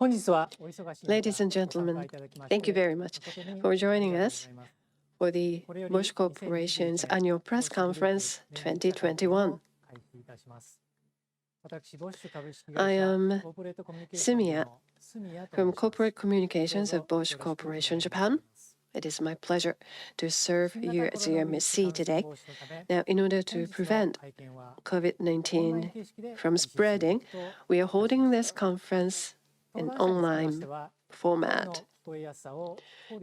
Ladies and gentlemen, thank you very much for joining us for the Bosch Corporation's Annual Press Conference 2021. I am Sumiya from Corporate Communications of Bosch Corporation Japan. It is my pleasure to serve you as your emcee today. Now, in order to prevent COVID-19 from spreading, we are holding this conference in online format.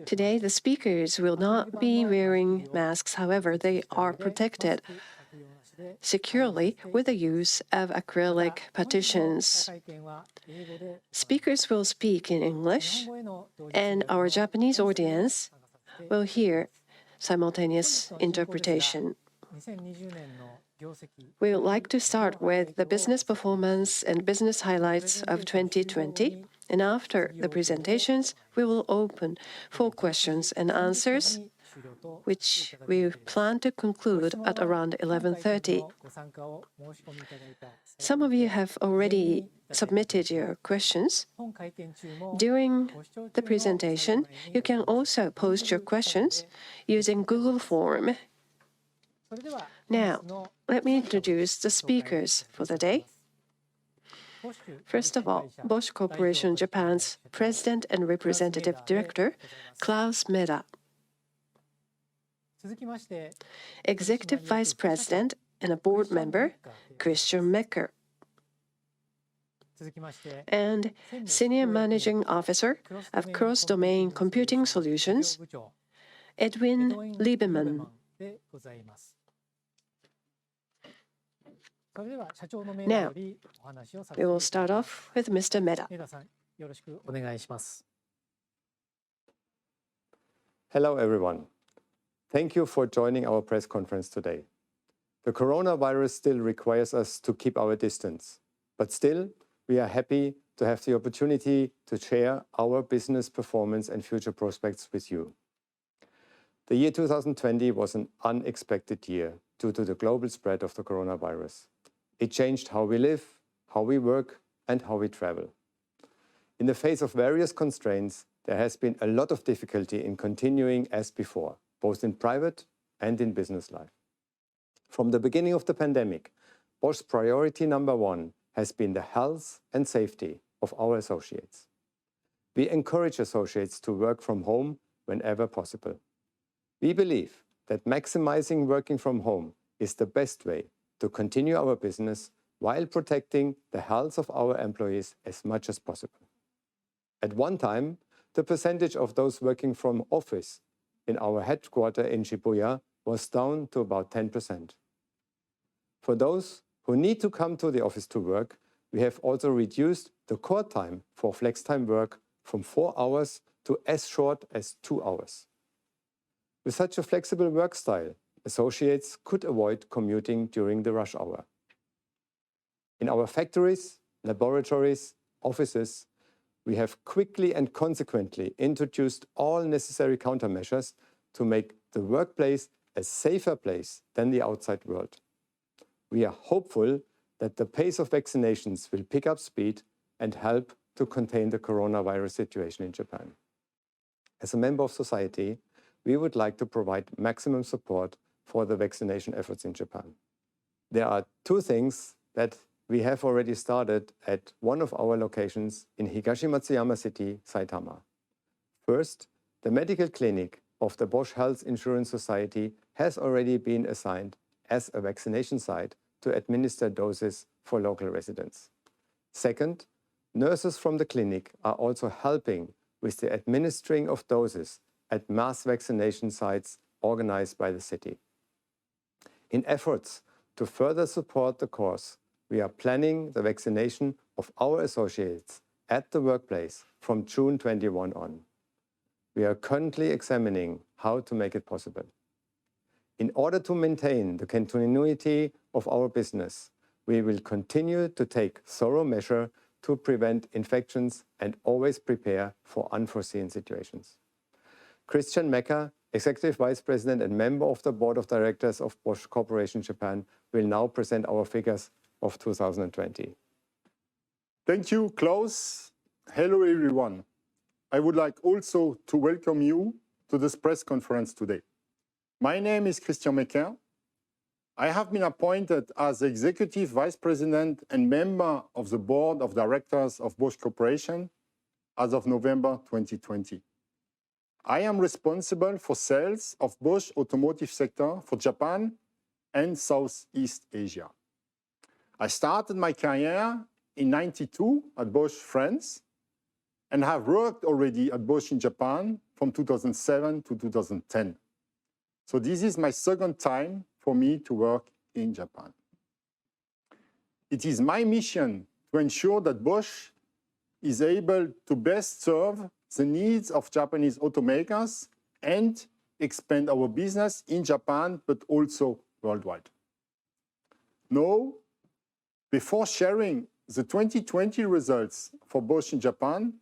Today, the speakers will not be wearing masks. However, they are protected securely with the use of acrylic partitions. Speakers will speak in English, and our Japanese audience will hear simultaneous interpretation. We would like to start with the business performance and business highlights of 2020, and after the presentations, we will open for questions and answers, which we plan to conclude at around 11:30. Some of you have already submitted your questions. During the presentation, you can also post your questions using Google Form. Now, let me introduce the speakers for the day. First of all, Bosch Corporation Japan's President and Representative Director, Klaus Meda. Executive Vice President and a board member, Christian Mecker. And Senior Managing Officer of Cross-Domain Computing Solutions, Edwin Lieberman. Now, we will start off with Mr. Meda. Hello, everyone. Thank you for joining our press conference today. The coronavirus still requires us to keep our distance, but still, we are happy to have the opportunity to share our business performance and future prospects with you. The year 2020 was an unexpected year due to the global spread of the coronavirus. It changed how we live, how we work, and how we travel. In the face of various constraints, there has been a lot of difficulty in continuing as before, both in private and in business life. From the beginning of the pandemic, Bosch's priority number one has been the health and safety of our associates. We encourage associates to work from home whenever possible. We believe that maximizing working from home is the best way to continue our business while protecting the health of our employees as much as possible. At one time, the percentage of those working from office in our headquarters in Shibuya was down to about 10%. For those who need to come to the office to work, we have also reduced the core time for flex time work from 4 hours to as short as 2 hours. With such a flexible work style, associates could avoid commuting during the rush hour. In our factories, laboratories, offices, we have quickly and consequently introduced all necessary countermeasures to make the workplace a safer place than the outside world. We are hopeful that the pace of vaccinations will pick up speed and help to contain the coronavirus situation in Japan. As a member of society, we would like to provide maximum support for the vaccination efforts in Japan. There are two things that we have already started at one of our locations in Higashimatsuyama City, Saitama. First, the medical clinic of the Bosch Health Insurance Society has already been assigned as a vaccination site to administer doses for local residents. Second, nurses from the clinic are also helping with the administering of doses at mass vaccination sites organized by the city. In efforts to further support the cause, we are planning the vaccination of our associates at the workplace from June 21 on. We are currently examining how to make it possible. In order to maintain the continuity of our business, we will continue to take thorough measures to prevent infections and always prepare for unforeseen situations. Christian Mecker, Executive Vice President and member of the Board of Directors of Bosch Corporation Japan, will now present our figures of 2020. Thank you, Klaus. hello everyone. I would like also to welcome you to this press conference today. My name is Christian Mequin. I have been appointed as Executive Vice President and member of the Board of Directors of Bosch Corporation as of November 2020. I am responsible for sales of Bosch automotive sector for Japan and Southeast Asia. I started my career in 1992 at Bosch, France, and have worked already at Bosch in Japan from 2007 to 2010. So this is my second time for me to work in Japan. It is my mission to ensure that Bosch is able to best serve the needs of Japanese automakers and expand our business in Japan, but also worldwide. Now, before sharing the 2020 results for Bosch in Japan,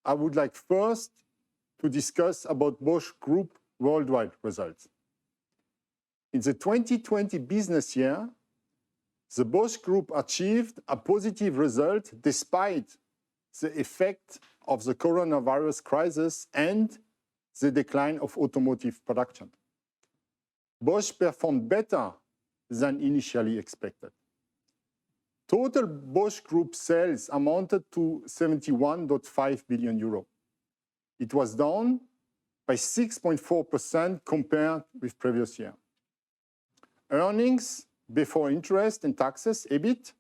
I would like first to discuss about Bosch Group worldwide results. In the 2020 business year, the Bosch Group achieved a positive result despite the effect of the coronavirus crisis and the decline of automotive production. Bosch performed better than initially expected. Total Bosch Group sales amounted to 71.5 billion euro. It was down by 6.4% compared with previous year. Earnings before interest and taxes, EBIT,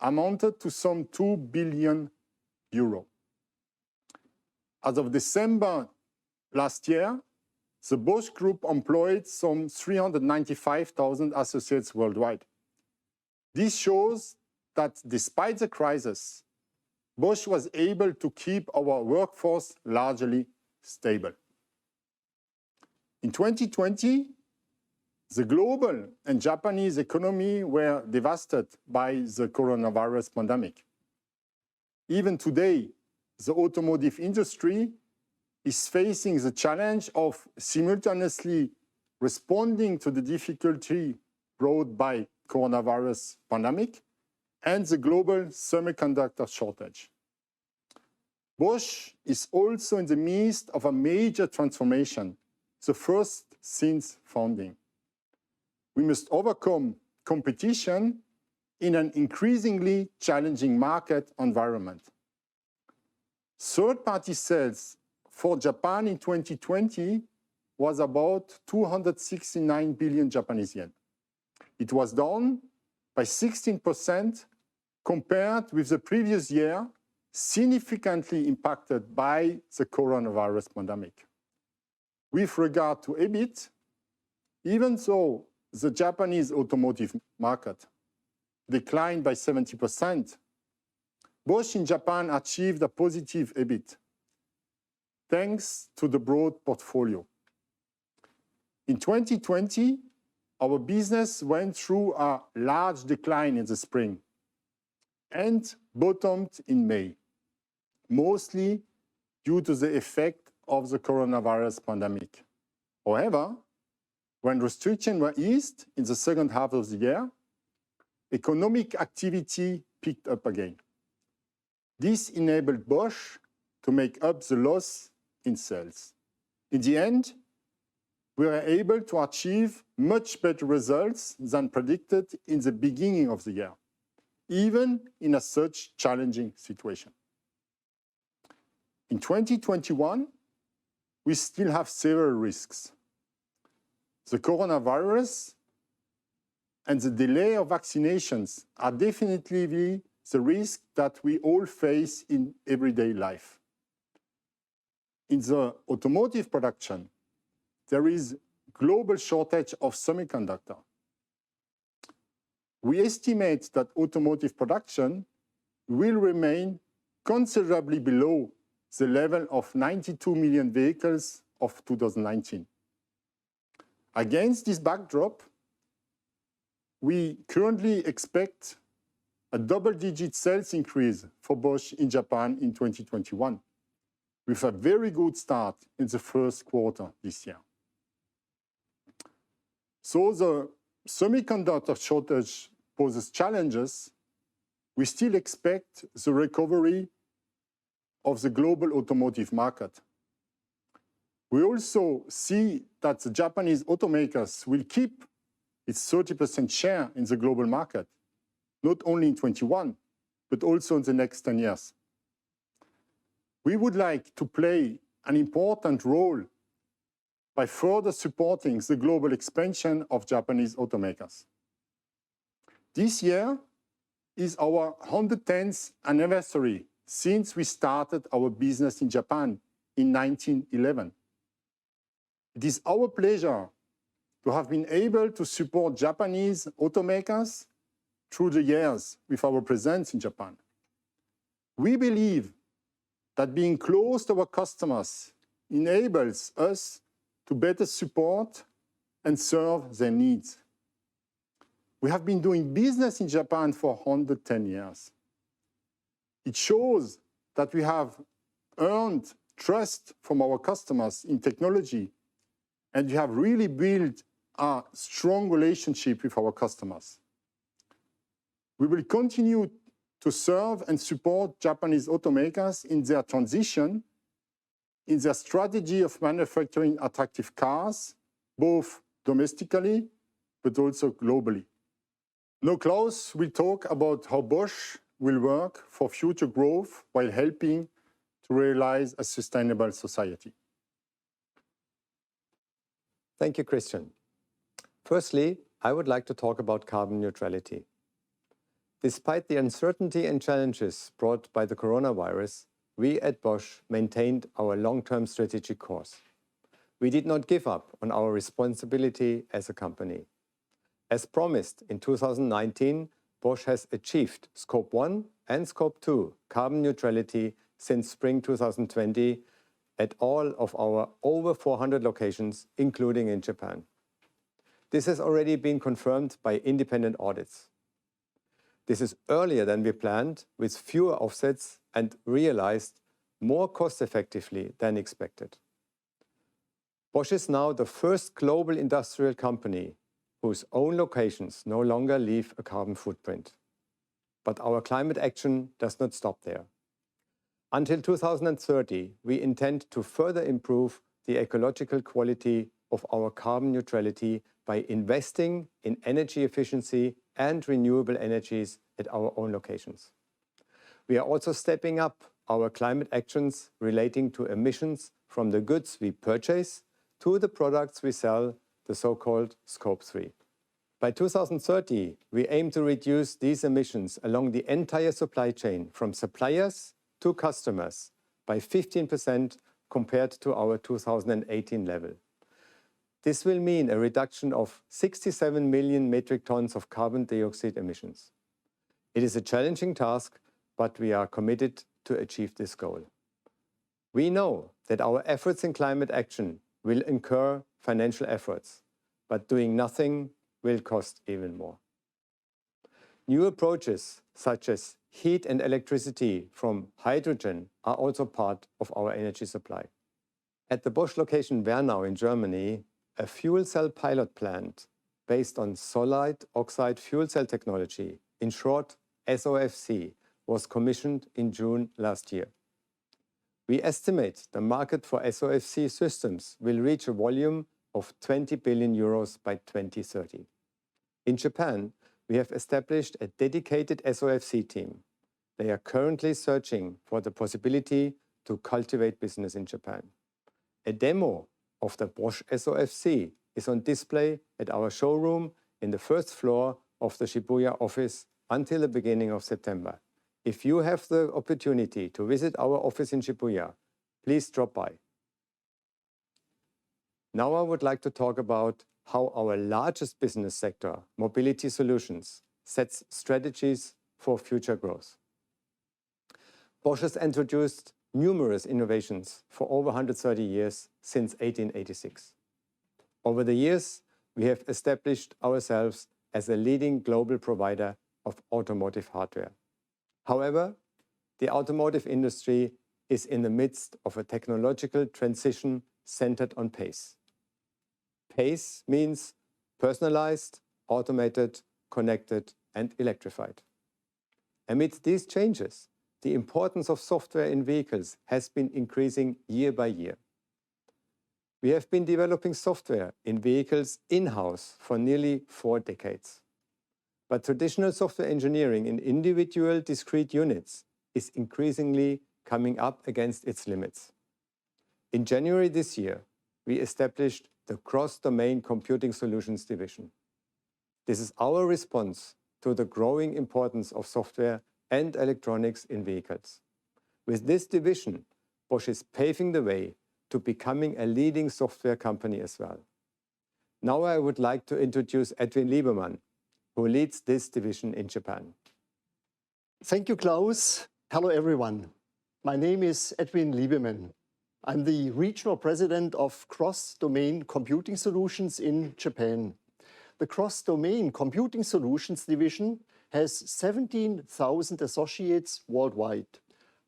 amounted to some 2 billion euro. As of December last year, the Bosch Group employed some 395,000 associates worldwide. This shows that despite the crisis, Bosch was able to keep our workforce largely stable. In 2020, the global and Japanese economy were devastated by the coronavirus pandemic. Even today, the automotive industry is facing the challenge of simultaneously responding to the difficulty brought by coronavirus pandemic and the global semiconductor shortage. Bosch is also in the midst of a major transformation, the first since founding. We must overcome competition in an increasingly challenging market environment. Third-party sales for Japan in 2020 was about 269 billion Japanese yen. It was down by 16% compared with the previous year, significantly impacted by the coronavirus pandemic. With regard to EBIT, even though the Japanese automotive market declined by 70%, Bosch in Japan achieved a positive EBIT, thanks to the broad portfolio. In 2020, our business went through a large decline in the spring and bottomed in May, mostly due to the effect of the coronavirus pandemic. However, when restrictions were eased in the second half of the year, economic activity picked up again. This enabled Bosch to make up the loss in sales. In the end, we were able to achieve much better results than predicted in the beginning of the year, even in a such challenging situation. In 2021, we still have several risks. The coronavirus and the delay of vaccinations are definitely the risk that we all face in everyday life. In the automotive production, there is global shortage of semiconductor. We estimate that automotive production will remain considerably below the level of 92 million vehicles of 2019. Against this backdrop, we currently expect a double-digit sales increase for Bosch in Japan in 2021, with a very good start in the first quarter this year. So the semiconductor shortage poses challenges. We still expect the recovery of the global automotive market. We also see that the Japanese automakers will keep its 30% share in the global market, not only in 2021, but also in the next 10 years. We would like to play an important role by further supporting the global expansion of Japanese automakers. This year is our 110th anniversary since we started our business in Japan in 1911. It is our pleasure to have been able to support Japanese automakers through the years with our presence in Japan. We believe that being close to our customers enables us to better support and serve their needs. We have been doing business in Japan for 110 years. It shows that we have earned trust from our customers in technology, and we have really built a strong relationship with our customers. We will continue to serve and support Japanese automakers in their transition, in their strategy of manufacturing attractive cars, both domestically but also globally. Now Klaus will talk about how Bosch will work for future growth while helping to realize a sustainable society. Thank you, Christian. Firstly, I would like to talk about carbon neutrality. Despite the uncertainty and challenges brought by the coronavirus, we at Bosch maintained our long-term strategic course. We did not give up on our responsibility as a company. As promised in 2019, Bosch has achieved Scope 1 and Scope 2 carbon neutrality since spring 2020 at all of our over 400 locations, including in Japan. This has already been confirmed by independent audits. This is earlier than we planned, with fewer offsets and realized more cost-effectively than expected. Bosch is now the first global industrial company whose own locations no longer leave a carbon footprint. But our climate action does not stop there. Until 2030, we intend to further improve the ecological quality of our carbon neutrality by investing in energy efficiency and renewable energies at our own locations. We are also stepping up our climate actions relating to emissions from the goods we purchase to the products we sell, the so-called Scope 3. By 2030, we aim to reduce these emissions along the entire supply chain from suppliers to customers by 15% compared to our 2018 level. This will mean a reduction of 67 million metric tons of carbon dioxide emissions. It is a challenging task, but we are committed to achieve this goal. We know that our efforts in climate action will incur financial efforts, but doing nothing will cost even more. New approaches such as heat and electricity from hydrogen are also part of our energy supply. At the Bosch location Wernau in Germany, a fuel cell pilot plant based on solid oxide fuel cell technology, in short SOFC, was commissioned in June last year. We estimate the market for SOFC systems will reach a volume of 20 billion euros by 2030. In Japan, we have established a dedicated SOFC team. They are currently searching for the possibility to cultivate business in Japan. A demo of the Bosch SOFC is on display at our showroom in the first floor of the Shibuya office until the beginning of September. If you have the opportunity to visit our office in Shibuya, please drop by. Now I would like to talk about how our largest business sector, Mobility Solutions, sets strategies for future growth. Bosch has introduced numerous innovations for over 130 years since 1886. Over the years, we have established ourselves as a leading global provider of automotive hardware. However, the automotive industry is in the midst of a technological transition centered on pace. Pace means personalized, automated, connected, and electrified. Amid these changes, the importance of software in vehicles has been increasing year by year. We have been developing software in vehicles in-house for nearly 4 decades. But traditional software engineering in individual discrete units is increasingly coming up against its limits. In January this year, we established the Cross-Domain Computing Solutions division. This is our response to the growing importance of software and electronics in vehicles. With this division, Bosch is paving the way to becoming a leading software company as well. Now I would like to introduce Edwin Liebermann, who leads this division in Japan. Thank you, Klaus. Hello, everyone. My name is Edwin Liebermann. I'm the Regional President of Cross-Domain Computing Solutions in Japan. The Cross-Domain Computing Solutions division has 17,000 associates worldwide,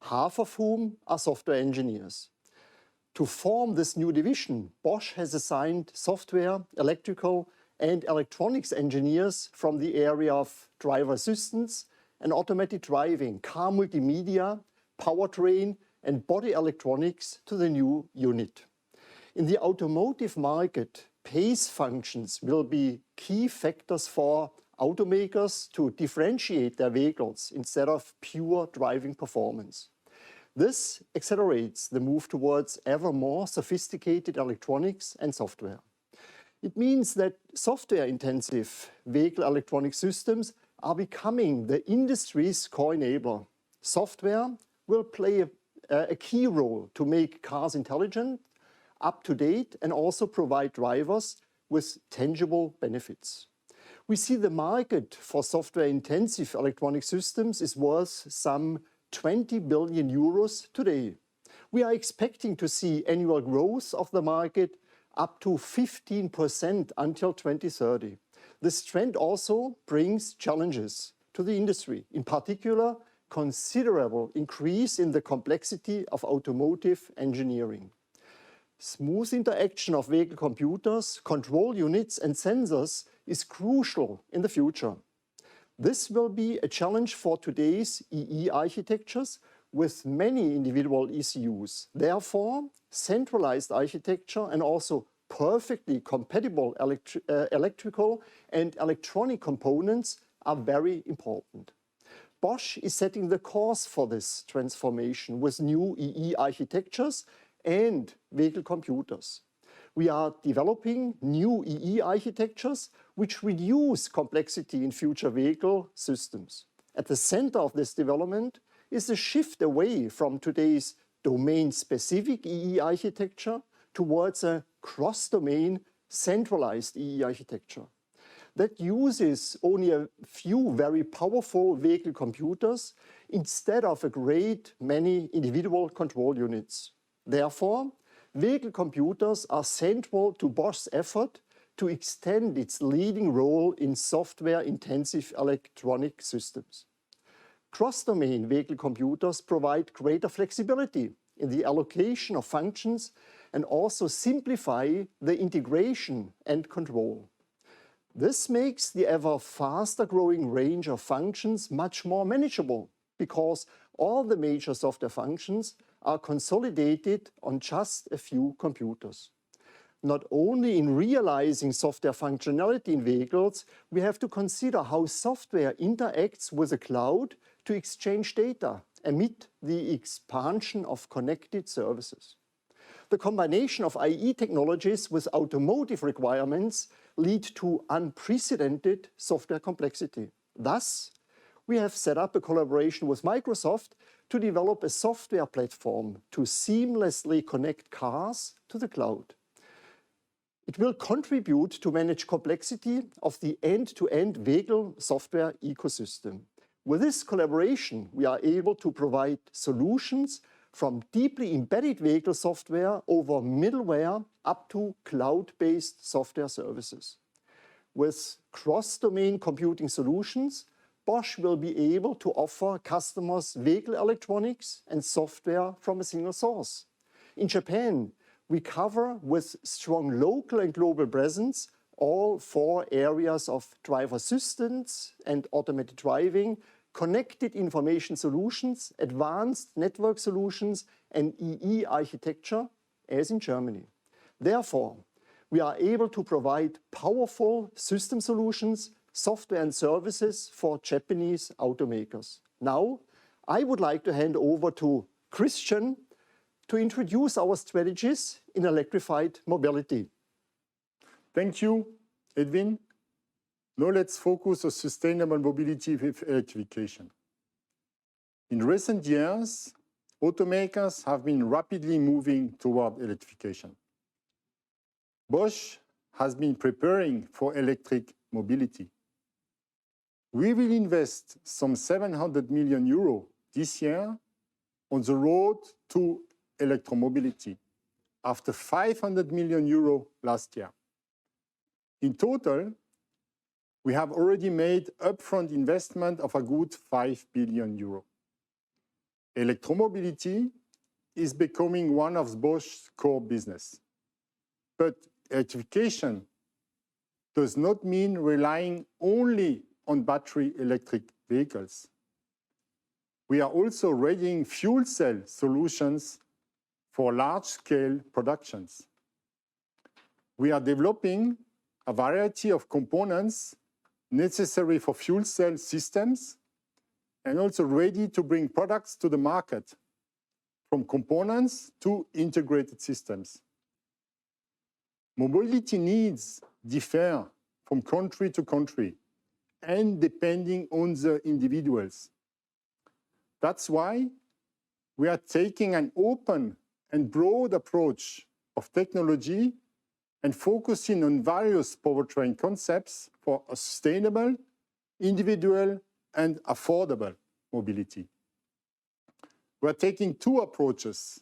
half of whom are software engineers. To form this new division, Bosch has assigned software, electrical, and electronics engineers from the area of driver assistance and automated driving, car multimedia, powertrain, and body electronics to the new unit. In the automotive market, PACE functions will be key factors for automakers to differentiate their vehicles instead of pure driving performance. This accelerates the move towards ever more sophisticated electronics and software. It means that software-intensive vehicle electronic systems are becoming the industry's core enabler. Software will play a key role to make cars intelligent, up-to-date, and also provide drivers with tangible benefits. We see the market for software-intensive electronic systems is worth some 20 billion euros today. We are expecting to see annual growth of the market up to 15% until 2030. This trend also brings challenges to the industry, in particular, considerable increase in the complexity of automotive engineering. Smooth interaction of vehicle computers, control units, and sensors is crucial in the future. This will be a challenge for today's EE architectures with many individual ECUs. Therefore, centralized architecture and also perfectly compatible electrical and electronic components are very important. Bosch is setting the course for this transformation with new EE architectures and vehicle computers. We are developing new EE architectures which reduce complexity in future vehicle systems. At the center of this development is the shift away from today's domain-specific EE architecture towards a cross-domain centralized EE architecture that uses only a few very powerful vehicle computers instead of a great many individual control units. Therefore, vehicle computers are central to Bosch's effort to extend its leading role in software-intensive electronic systems. Cross-domain vehicle computers provide greater flexibility in the allocation of functions and also simplify the integration and control. This makes the ever faster growing range of functions much more manageable because all the major software functions are consolidated on just a few computers. Not only in realizing software functionality in vehicles, we have to consider how software interacts with the cloud to exchange data amid the expansion of connected services. The combination of IE technologies with automotive requirements lead to unprecedented software complexity. Thus, we have set up a collaboration with Microsoft to develop a software platform to seamlessly connect cars to the cloud. It will contribute to manage complexity of the end-to-end vehicle software ecosystem. With this collaboration, we are able to provide solutions from deeply embedded vehicle software over middleware up to cloud-based software services. With cross-domain computing solutions, Bosch will be able to offer customers vehicle electronics and software from a single source. In Japan, we cover with strong local and global presence all 4 areas of driver assistance and automated driving, connected information solutions, advanced network solutions, and EE architecture, as in Germany. Therefore, we are able to provide powerful system solutions, software and services for Japanese automakers. Now, I would like to hand over to Christian to introduce our strategies in electrified mobility. Thank you, Edwin. Now let's focus on sustainable mobility with electrification. In recent years, automakers have been rapidly moving toward electrification. Bosch has been preparing for electric mobility. We will invest some 700 million euro this year on the road to electromobility, after 500 million euro last year. In total, we have already made upfront investment of a good 5 billion euro. Electromobility is becoming one of Bosch's core business. But electrification does not mean relying only on battery electric vehicles. We are also readying fuel cell solutions for large-scale productions. We are developing a variety of components necessary for fuel cell systems and also ready to bring products to the market, from components to integrated systems. Mobility needs differ from country to country and depending on the individuals. That's why we are taking an open and broad approach of technology and focusing on various powertrain concepts for a sustainable, individual, and affordable mobility. We are taking two approaches.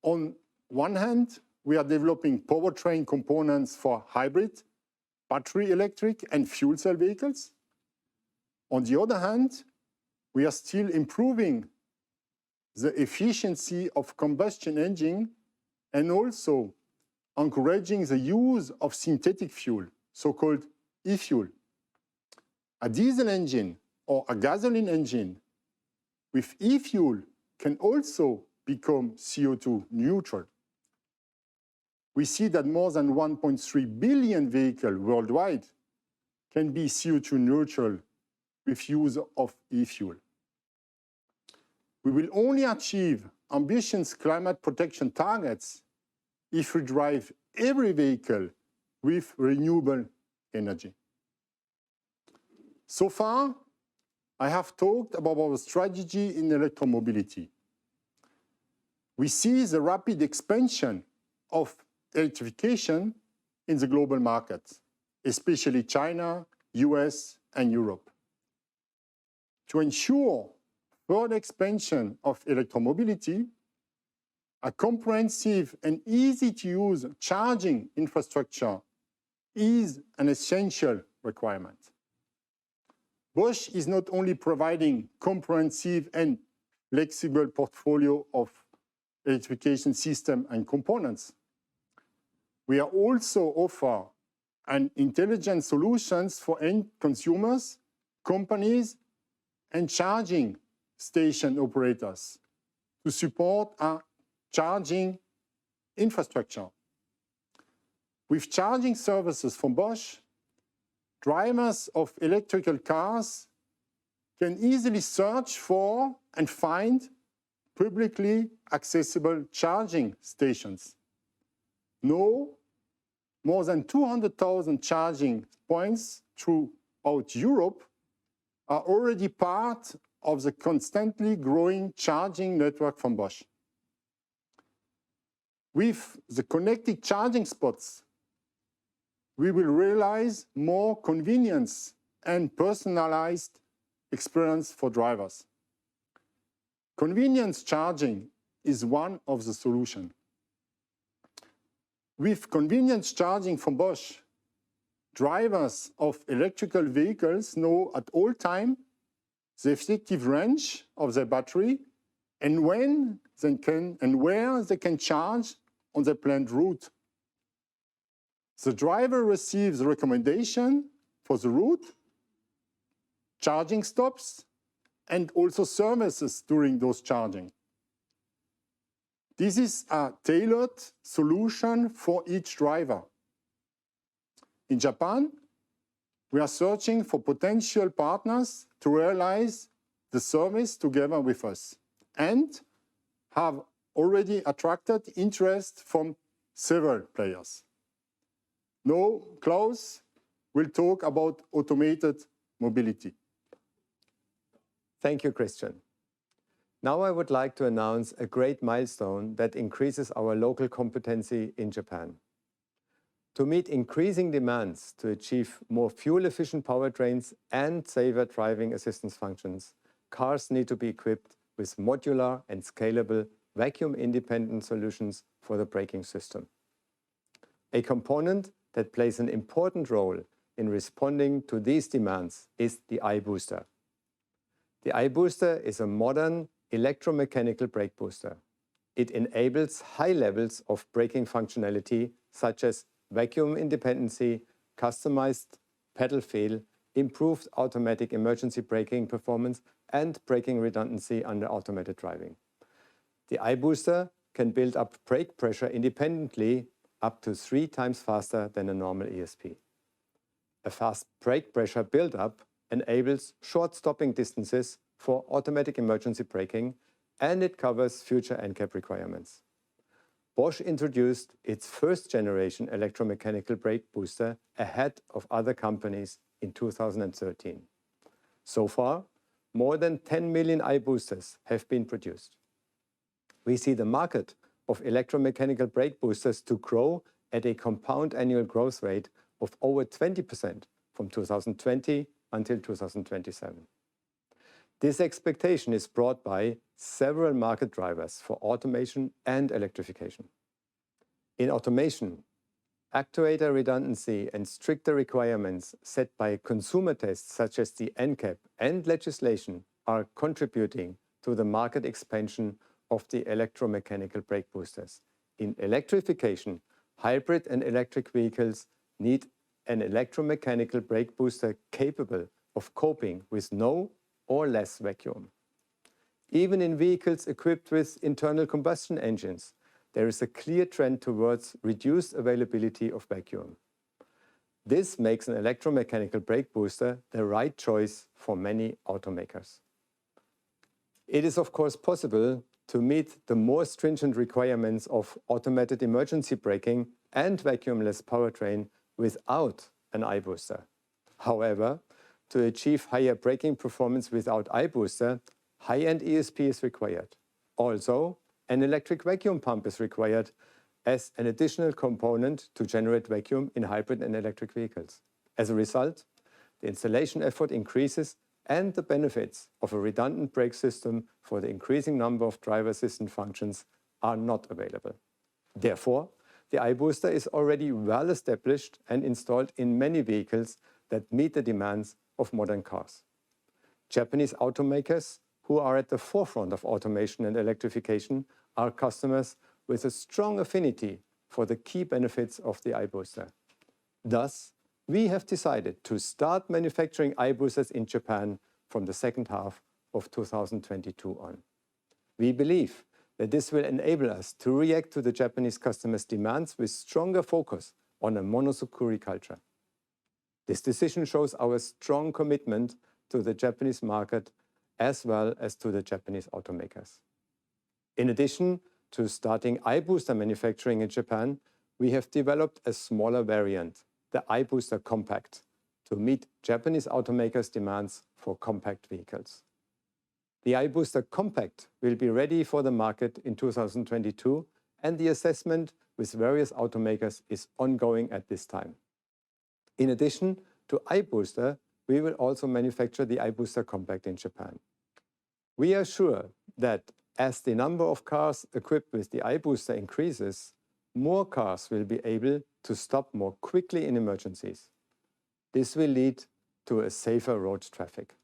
On one hand, we are developing powertrain components for hybrid, battery electric, and fuel cell vehicles. On the other hand, we are still improving the efficiency of combustion engine and also encouraging the use of synthetic fuel, so-called e-fuel. A diesel engine or a gasoline engine with e-fuel can also become CO2 neutral. We see that more than 1.3 billion vehicles worldwide can be CO2 neutral with use of e-fuel. We will only achieve ambitious climate protection targets if we drive every vehicle with renewable energy. So far, I have talked about our strategy in electromobility. We see the rapid expansion of electrification in the global market, especially China, US, and Europe. To ensure further expansion of electromobility, a comprehensive and easy-to-use charging infrastructure is an essential requirement. Bosch is not only providing comprehensive and flexible portfolio of electrification system and components, we are also offer an intelligent solutions for end consumers, companies, and charging station operators to support a charging infrastructure. With charging services from Bosch, drivers of electrical cars can easily search for and find publicly accessible charging stations. Now, more than 200,000 charging points throughout Europe are already part of the constantly growing charging network from Bosch. With the connected charging spots, we will realize more convenience and personalized experience for drivers. Convenience charging is one of the solutions. With convenience charging from Bosch, drivers of electrical vehicles know at all times the effective range of their battery and when they can and where they can charge on the planned route. The driver receives a recommendation for the route, charging stops, and also services during those charging. This is a tailored solution for each driver. In Japan, we are searching for potential partners to realize the service together with us and have already attracted interest from several players. Now, Klaus will talk about automated mobility. Thank you, Christian. Now I would like to announce a great milestone that increases our local competency in Japan. To meet increasing demands to achieve more fuel-efficient powertrains and safer driving assistance functions, cars need to be equipped with modular and scalable vacuum-independent solutions for the braking system. A component that plays an important role in responding to these demands is the iBooster. The iBooster is a modern electromechanical brake booster. It enables high levels of braking functionality such as vacuum independency, customized pedal feel, improved automatic emergency braking performance, and braking redundancy under automated driving. The iBooster can build up brake pressure independently up to 3 times faster than a normal ESP. A fast brake pressure build-up enables short stopping distances for automatic emergency braking, and it covers future NCAP requirements. Bosch introduced its first-generation electromechanical brake booster ahead of other companies in 2013. So far, more than 10 million iBoosters have been produced. We see the market of electromechanical brake boosters to grow at a compound annual growth rate of over 20% from 2020 until 2027. This expectation is brought by several market drivers for automation and electrification. In automation, actuator redundancy and stricter requirements set by consumer tests such as the NCAP and legislation are contributing to the market expansion of the electromechanical brake boosters. In electrification, hybrid and electric vehicles need an electromechanical brake booster capable of coping with no or less vacuum. Even in vehicles equipped with internal combustion engines, there is a clear trend towards reduced availability of vacuum. This makes an electromechanical brake booster the right choice for many automakers. It is of course possible to meet the more stringent requirements of automated emergency braking and vacuumless powertrain without an iBooster. However, to achieve higher braking performance without iBooster, high-end ESP is required. Also, an electric vacuum pump is required as an additional component to generate vacuum in hybrid and electric vehicles. As a result, the installation effort increases and the benefits of a redundant brake system for the increasing number of driver assistant functions are not available. Therefore, the iBooster is already well established and installed in many vehicles that meet the demands of modern cars. Japanese automakers who are at the forefront of automation and electrification are customers with a strong affinity for the key benefits of the iBooster. Thus, we have decided to start manufacturing iBoosters in Japan from the second half of 2022 on. We believe that this will enable us to react to the Japanese customers' demands with stronger focus on a monosukuri culture. This decision shows our strong commitment to the Japanese market as well as to the Japanese automakers. In addition to starting iBooster manufacturing in Japan, we have developed a smaller variant, the iBooster Compact, to meet Japanese automakers' demands for compact vehicles. The iBooster Compact will be ready for the market in 2022, and the assessment with various automakers is ongoing at this time. In addition to iBooster, we will also manufacture the iBooster Compact in Japan. We are sure that as the number of cars equipped with the iBooster increases, more cars will be able to stop more quickly in emergencies. This will lead to a safer road traffic.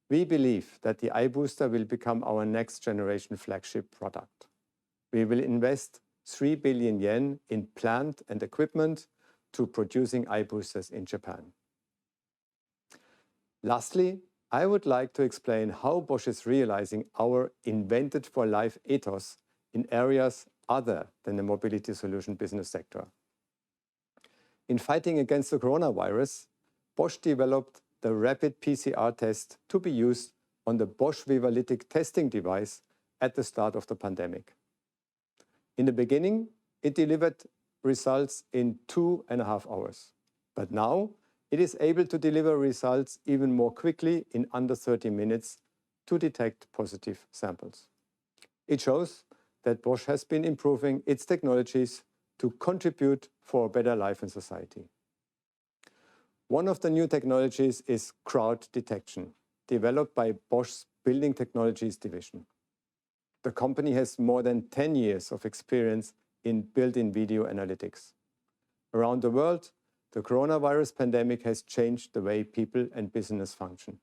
We believe that the iBooster will become our next generation flagship product. We will invest 3 billion yen in plant and equipment to producing iBoosters in Japan. Lastly, I would like to explain how Bosch is realizing our Invented for Life ethos in areas other than the mobility solution business sector. In fighting against the coronavirus, Bosch developed the rapid PCR test to be used on the Bosch Vivalytic testing device at the start of the pandemic. In the beginning, it delivered results in 2.5 hours. But now, it is able to deliver results even more quickly in under 30 minutes to detect positive samples. It shows that Bosch has been improving its technologies to contribute for a better life in society. One of the new technologies is crowd detection, developed by Bosch's Building Technologies division. The company has more than 10 years of experience in built-in video analytics. Around the world, the coronavirus pandemic has changed the way people and business function.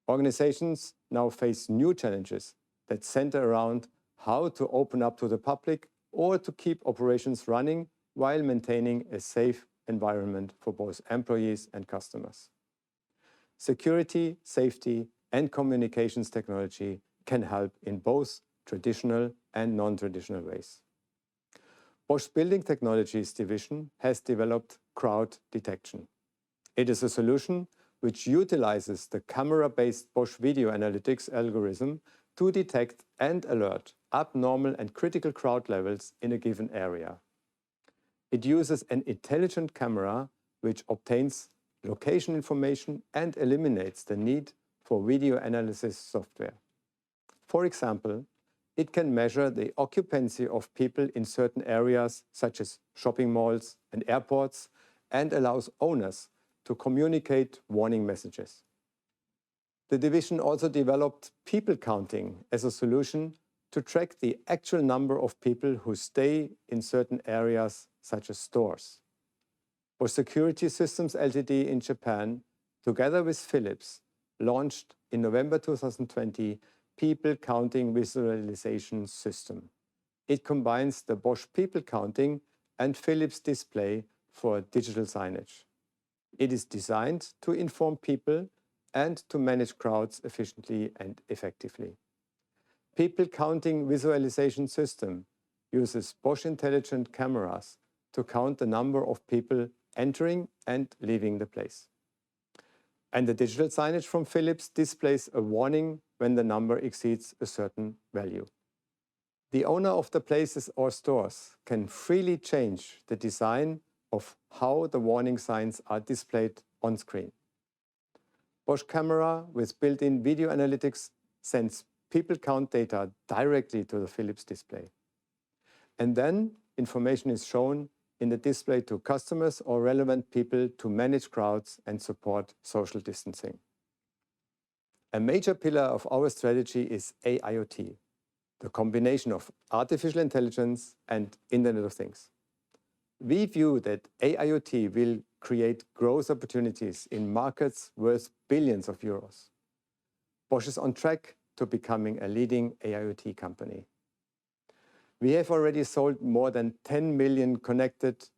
Organizations now face new challenges that center around how to open up to the public or to keep operations running while maintaining a safe environment for both employees and customers. Security, safety, and communications technology can help in both traditional and non-traditional ways. Bosch Building Technologies division has developed crowd detection. It is a solution which utilizes the camera-based Bosch video analytics algorithm to detect and alert abnormal and critical crowd levels in a given area. It uses an intelligent camera which obtains location information and eliminates the need for video analysis software. For example, it can measure the occupancy of people in certain areas such as shopping malls and airports and allows owners to communicate warning messages. The division also developed people counting as a solution to track the actual number of people who stay in certain areas such as stores. Bosch Security Systems Ltd in Japan, together with Philips, launched in November 2020 People Counting Visualization System. It combines the Bosch People Counting and Philips display for digital signage. It is designed to inform people and to manage crowds efficiently and effectively. People Counting Visualization System uses Bosch intelligent cameras to count the number of people entering and leaving the place. And the digital signage from Philips displays a warning when the number exceeds a certain value. The owner of the places or stores can freely change the design of how the warning signs are displayed on screen. Bosch camera with built-in video analytics sends people count data directly to the Philips display. And then information is shown in the display to customers or relevant people to manage crowds and support social distancing. A major pillar of our strategy is AIoT, the combination of artificial intelligence and Internet of Things. We view that AIoT will create growth opportunities in markets worth billions of euros. Bosch is on track to becoming a leading AIoT company. We have already sold more than 10 million connected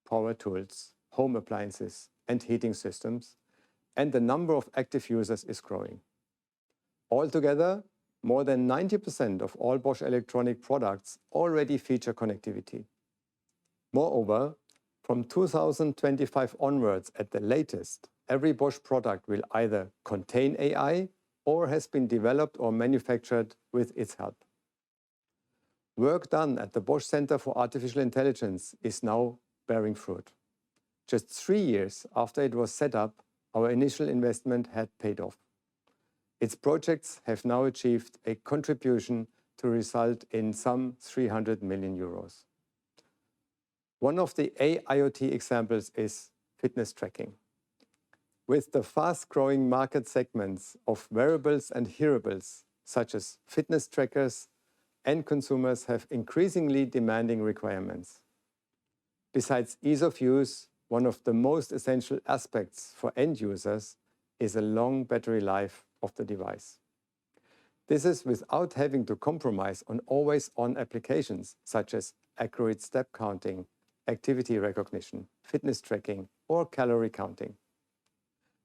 power tools, home appliances, and heating systems, and the number of active users is growing. Altogether, more than 90% of all Bosch electronic products already feature connectivity. Moreover, from 2025 onwards at the latest, every Bosch product will either contain AI or has been developed or manufactured with its help. Work done at the Bosch Center for Artificial Intelligence is now bearing fruit. Just 3 years after it was set up, our initial investment had paid off. Its projects have now achieved a contribution to result in some 300 million euros. One of the AIoT examples is fitness tracking. With the fast-growing market segments of wearables and hearables, such as fitness trackers, end consumers have increasingly demanding requirements. Besides ease of use, one of the most essential aspects for end users is a long battery life of the device. This is without having to compromise on always-on applications such as accurate step counting, activity recognition, fitness tracking, or calorie counting.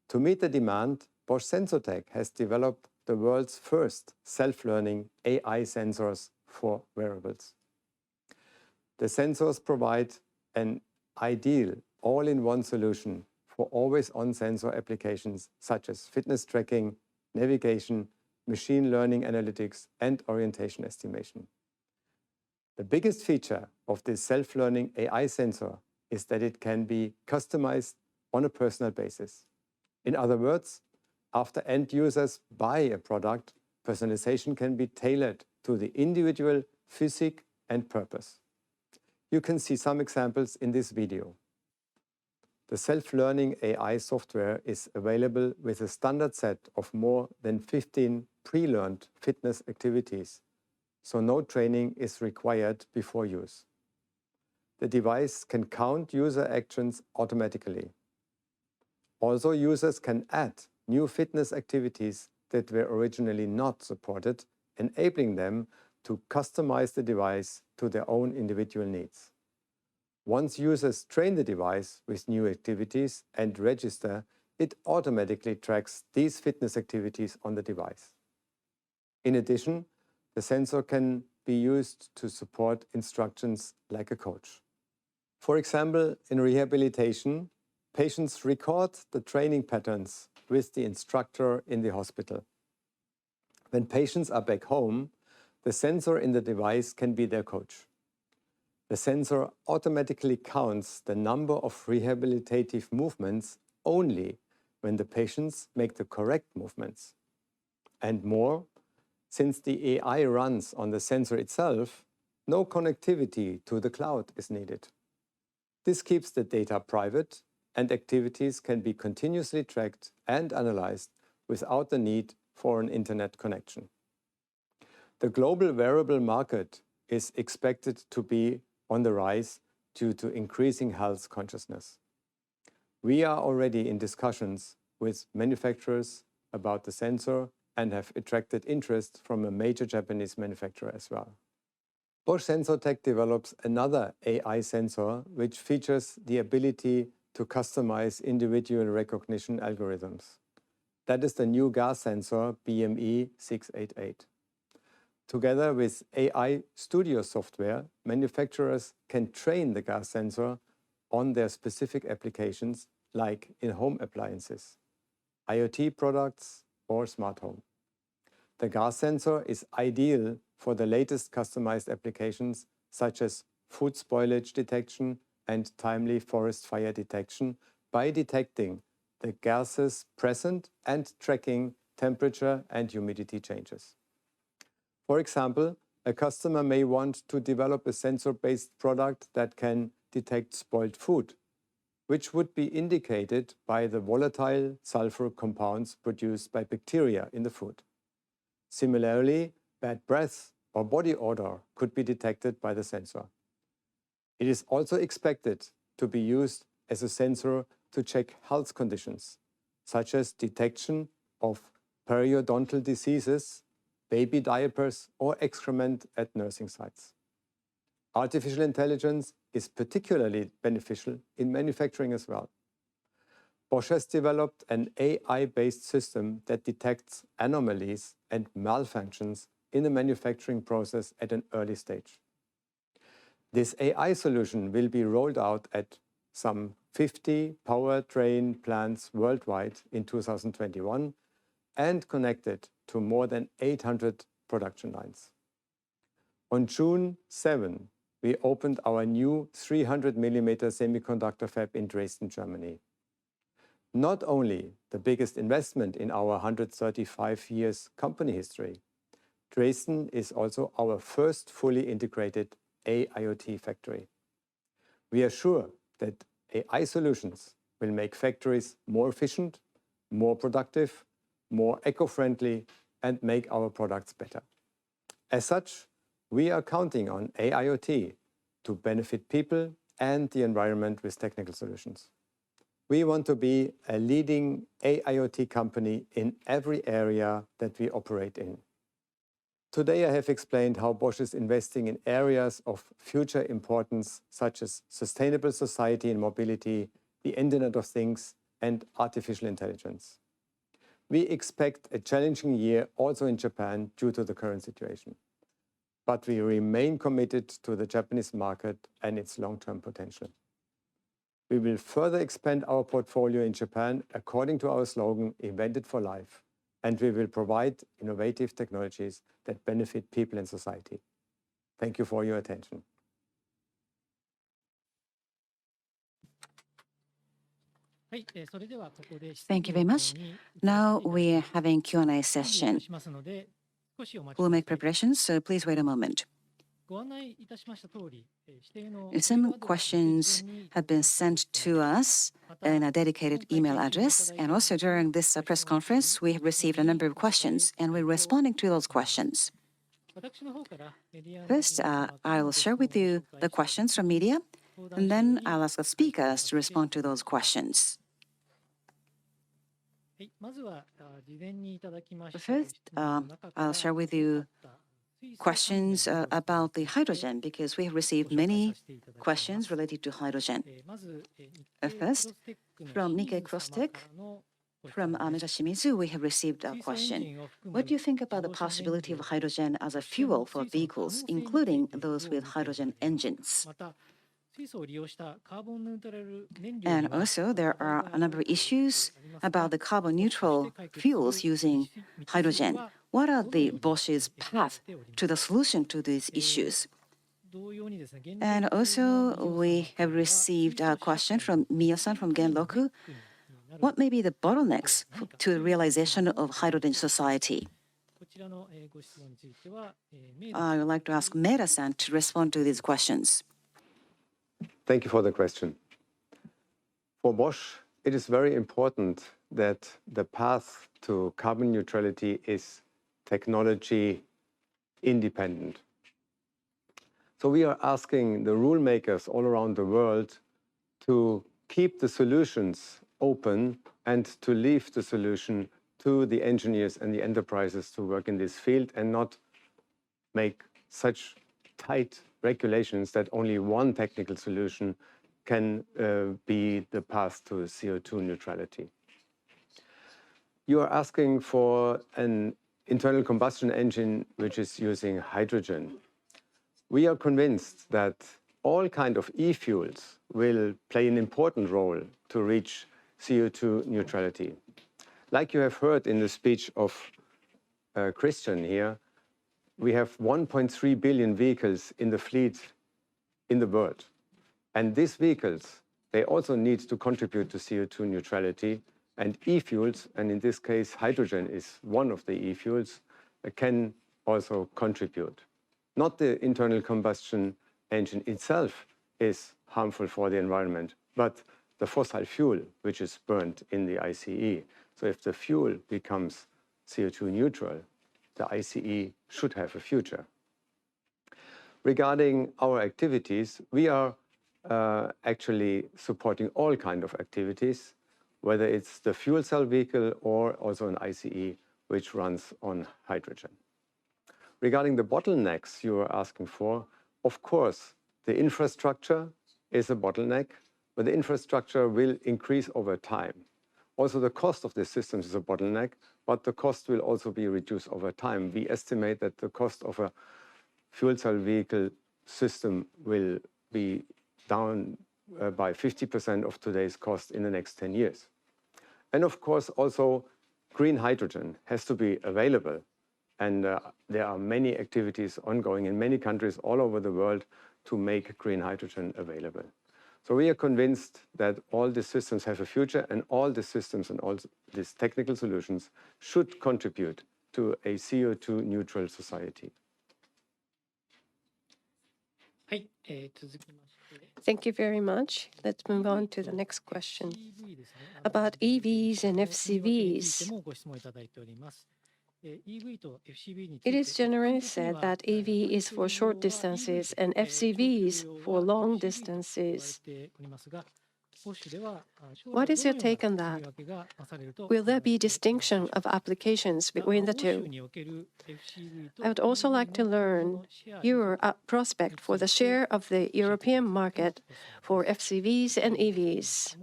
To meet the demand, Bosch Sensotech has developed the world's first self-learning AI sensors for wearables. The sensors provide an ideal all-in-one solution for always-on sensor applications such as fitness tracking, navigation, machine learning analytics, and orientation estimation. The biggest feature of this self-learning AI sensor is that it can be customized on a personal basis. In other words, after end users buy a product, personalization can be tailored to the individual physique and purpose. You can see some examples in this video. The self-learning AI software is available with a standard set of more than 15 pre-learned fitness activities, so no training is required before use. The device can count user actions automatically. Also, users can add new fitness activities that were originally not supported, enabling them to customize the device to their own individual needs. Once users train the device with new activities and register, it automatically tracks these fitness activities on the device. In addition, the sensor can be used to support instructions like a coach. For example, in rehabilitation, patients record the training patterns with the instructor in the hospital. When patients are back home, the sensor in the device can be their coach. The sensor automatically counts the number of rehabilitative movements only when the patients make the correct movements. And more, since the AI runs on the sensor itself, no connectivity to the cloud is needed. This keeps the data private, and activities can be continuously tracked and analyzed without the need for an internet connection. The global wearable market is expected to be on the rise due to increasing health consciousness. We are already in discussions with manufacturers about the sensor and have attracted interest from a major Japanese manufacturer as well. Bosch Sensotech develops another AI sensor which features the ability to customize individual recognition algorithms. That is the new gas sensor BME 688. Together with AI Studio software, manufacturers can train the gas sensor on their specific applications like in home appliances, IoT products, or smart home. The gas sensor is ideal for the latest customized applications such as food spoilage detection and timely forest fire detection by detecting the gases present and tracking temperature and humidity changes. For example, a customer may want to develop a sensor-based product that can detect spoiled food, which would be indicated by the volatile sulfur compounds produced by bacteria in the food. Similarly, bad breath or body odor could be detected by the sensor. It is also expected to be used as a sensor to check health conditions, such as detection of periodontal diseases, baby diapers, or excrement at nursing sites. Artificial intelligence is particularly beneficial in manufacturing as well. Bosch has developed an AI-based system that detects anomalies and malfunctions in the manufacturing process at an early stage. This AI solution will be rolled out at some 50 powertrain plants worldwide in 2021 and connected to more than 800 production lines. On June 7, we opened our new 300mm semiconductor fab in Dresden, Germany. Not only the biggest investment in our 135 years company history, Dresden is also our first fully integrated AIoT factory. We are sure that AI solutions will make factories more efficient, more productive, more eco-friendly, and make our products better. As such, we are counting on AIoT to benefit people and the environment with technical solutions. We want to be a leading AIoT company in every area that we operate in. Today I have explained how Bosch is investing in areas of future importance such as sustainable society and mobility, the Internet of Things, and artificial intelligence. We expect a challenging year also in Japan due to the current situation. But we remain committed to the Japanese market and its long-term potential. We will further expand our portfolio in Japan according to our slogan, Invented for Life, and we will provide innovative technologies that benefit people and society. Thank you for your attention. Thank you very much. Now we're having Q&A session. We'll make preparations, so please wait a moment. Some questions have been sent to us in a dedicated email address, and also during this press conference, we have received a number of questions, and we're responding to those questions. First, I will share with you the questions from media, and then I'll ask the speakers to respond to those questions. First, I'll share with you questions about the hydrogen, because we have received many questions related to hydrogen. First, from Nikkei Crosstech, from Mr. Shimizu, we have received a question. What do you think about the possibility of hydrogen as a fuel for vehicles, including those with hydrogen engines? And also, there are a number of issues about the carbon-neutral fuels using hydrogen. What are the Bosch's path to the solution to these issues? And also, we have received a question from Miya-san from Genroku. What may be the bottlenecks to the realization of hydrogen society? I would like to ask Maeda-san to respond to these questions. Thank you for the question. For Bosch, it is very important that the path to carbon neutrality is technology independent. So we are asking the rule makers all around the world to keep the solutions open and to leave the solution to the engineers and the enterprises to work in this field and not make such tight regulations that only one technical solution can be the path to CO2 neutrality. You are asking for an internal combustion engine which is using hydrogen. We are convinced that all kinds of e-fuels will play an important role to reach CO2 neutrality. Like you have heard in the speech of Christian here, we have 1.3 billion vehicles in the fleet in the world. And these vehicles, they also need to contribute to CO2 neutrality. And e-fuels, and in this case, hydrogen is one of the e-fuels, can also contribute. Not the internal combustion engine itself is harmful for the environment, but the fossil fuel, which is burned in the ICE. So if the fuel becomes CO2 neutral, the ICE should have a future. Regarding our activities, we are actually supporting all kinds of activities, whether it's the fuel cell vehicle or also an ICE which runs on hydrogen. Regarding the bottlenecks you are asking for, of course, the infrastructure is a bottleneck, but the infrastructure will increase over time. Also, the cost of the systems is a bottleneck, but the cost will also be reduced over time. We estimate that the cost of a fuel cell vehicle system will be down by 50% of today's cost in the next 10 years. And of course, also green hydrogen has to be available. And there are many activities ongoing in many countries all over the world to make green hydrogen available. So we are convinced that all these systems have a future, and all the systems and all these technical solutions should contribute to a CO2 neutral society. Thank you very much. Let's move on to the next question about EVs and FCVs. It is generally said that EV is for short distances and FCVs for long distances. What is your take on that? Will there be distinction of applications between the two? I would also like to learn your prospect for the share of the European market for FCVs and EVs.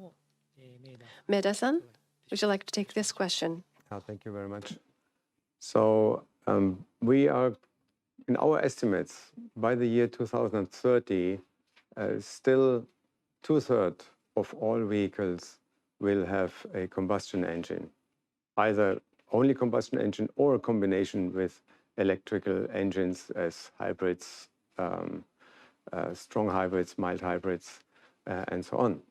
Maeda-san, would you like to take this question? Thank you very much. So we are, in our estimates, by the year 2030, still 2/3 of all vehicles will have a combustion engine, either only combustion engine or a combination with electrical engines as hybrids, strong hybrids, mild hybrids, and so on.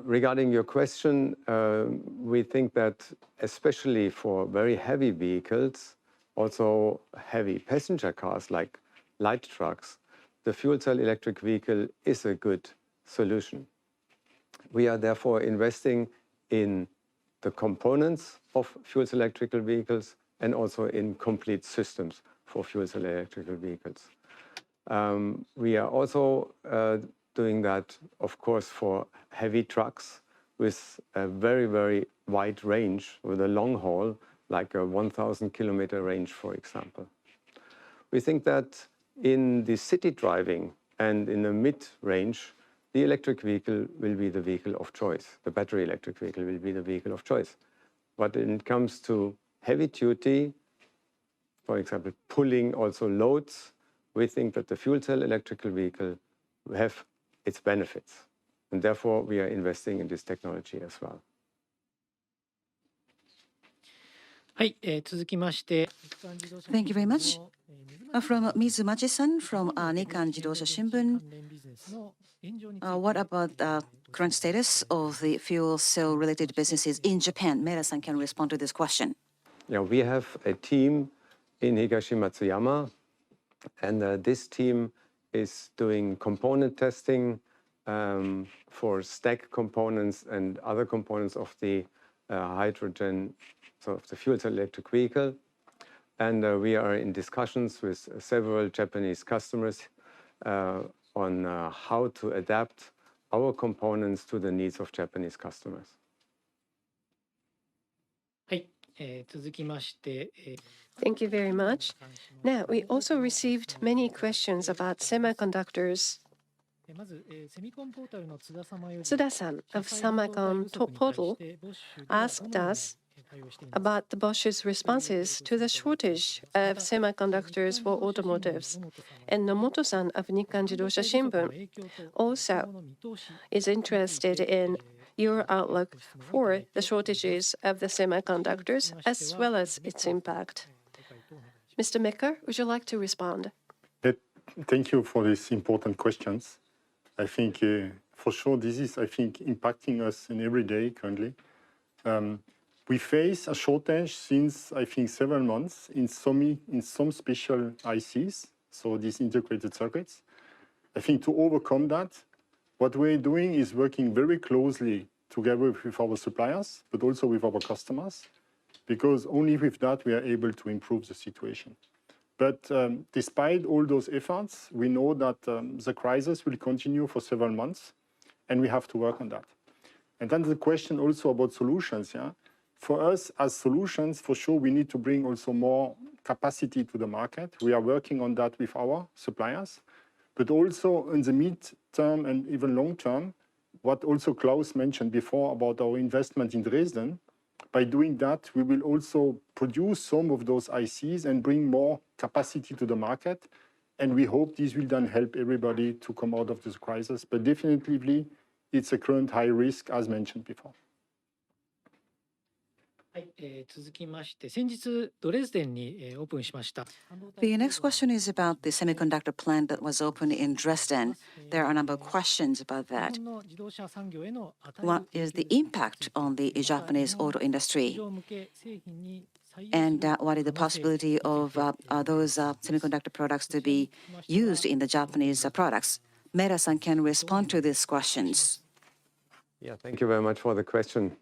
Regarding your question, we think that especially for very heavy vehicles, also heavy passenger cars like light trucks, the fuel cell electric vehicle is a good solution. We are therefore investing in the components of fuel cell electrical vehicles and also in complete systems for fuel cell electrical vehicles. We are also doing that, of course, for heavy trucks with a very, very wide range, with a long haul, like a 1,000-kilometer range, for example. We think that in the city driving and in the mid-range, the electric vehicle will be the vehicle of choice. The battery electric vehicle will be the vehicle of choice. But when it comes to heavy duty, for example, pulling also loads, we think that the fuel cell electrical vehicle will have its benefits. And therefore, we are investing in this technology as well. はい、続きまして、 Thank you very much. From Ms. Machi-san from Nikkan Jidosha Shimbun. What about the current status of the fuel cell-related businesses in Japan? Mera-san can respond to this question. Yeah, we have a team in Higashi-Matsuyama, and this team is doing component testing for stack components and other components of the hydrogen, so of the fuel cell electric vehicle. And we are in discussions with several Japanese customers on how to adapt our components to the needs of Japanese customers. はい、続きまして、 Thank you very much. Now, we also received many questions about semiconductors. まず、セミコンポータルの津田様より、 Tsuda-san of Semicon Portal asked us about the Bosch's responses to the shortage of semiconductors for automotives. And Nomoto-san of Nikkan Jidosha Shimbun also is interested in your outlook for the shortages of the semiconductors as well as its impact. Mr. Mecker, would you like to respond? Thank you for these important questions. I think for sure this is, impacting us in every day currently. We face a shortage since, several months in some special ICs, so these integrated circuits. To overcome that, what we're doing is working very closely together with our suppliers, but also with our customers, because only with that we are able to improve the situation. But despite all those efforts, we know that the crisis will continue for several months, and we have to work on that. And then the question also about solutions, yeah? For us as solutions, for sure, we need to bring also more capacity to the market. We are working on that with our suppliers, but also in the mid-term and even long-term, what also Klaus mentioned before about our investment in Dresden. By doing that, we will also produce some of those ICs and bring more capacity to the market. And we hope this will then help everybody to come out of this crisis. But definitely, it's a current high risk, as mentioned before. はい、続きまして、先日ドレスデンにオープンしました。 The next question is about the semiconductor plant that was opened in Dresden. There are a number of questions about 日 that. 本の自動車産業への与える What is the impact on the Japanese auto 市 industry? 場向け製品に採用する And what is the possibility of those semiconductor products to be used in the Japanese products? Mera-san can respond to these questions. Yeah, thank you very much for the question.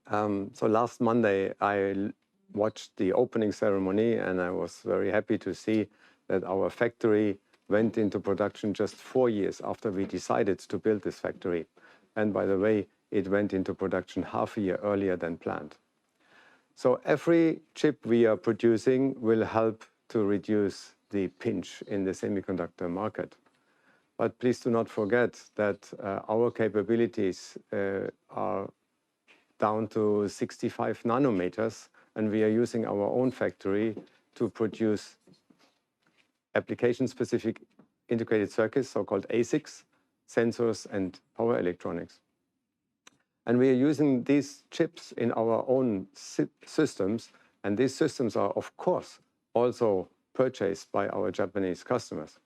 So last Monday, I watched the opening ceremony, and I was very happy to see that our factory went into production just 4 years after we decided to build this factory. And by the way, it went into production half a year earlier than planned. So every chip we are producing will help to reduce the pinch in the semiconductor market. But please do not forget that our capabilities are down to 65 nanometers, and we are using our own factory to produce application-specific integrated circuits, so-called ASICs, sensors and power electronics. And we are using these chips in our own systems, and these systems are, of course, also purchased by our Japanese customers.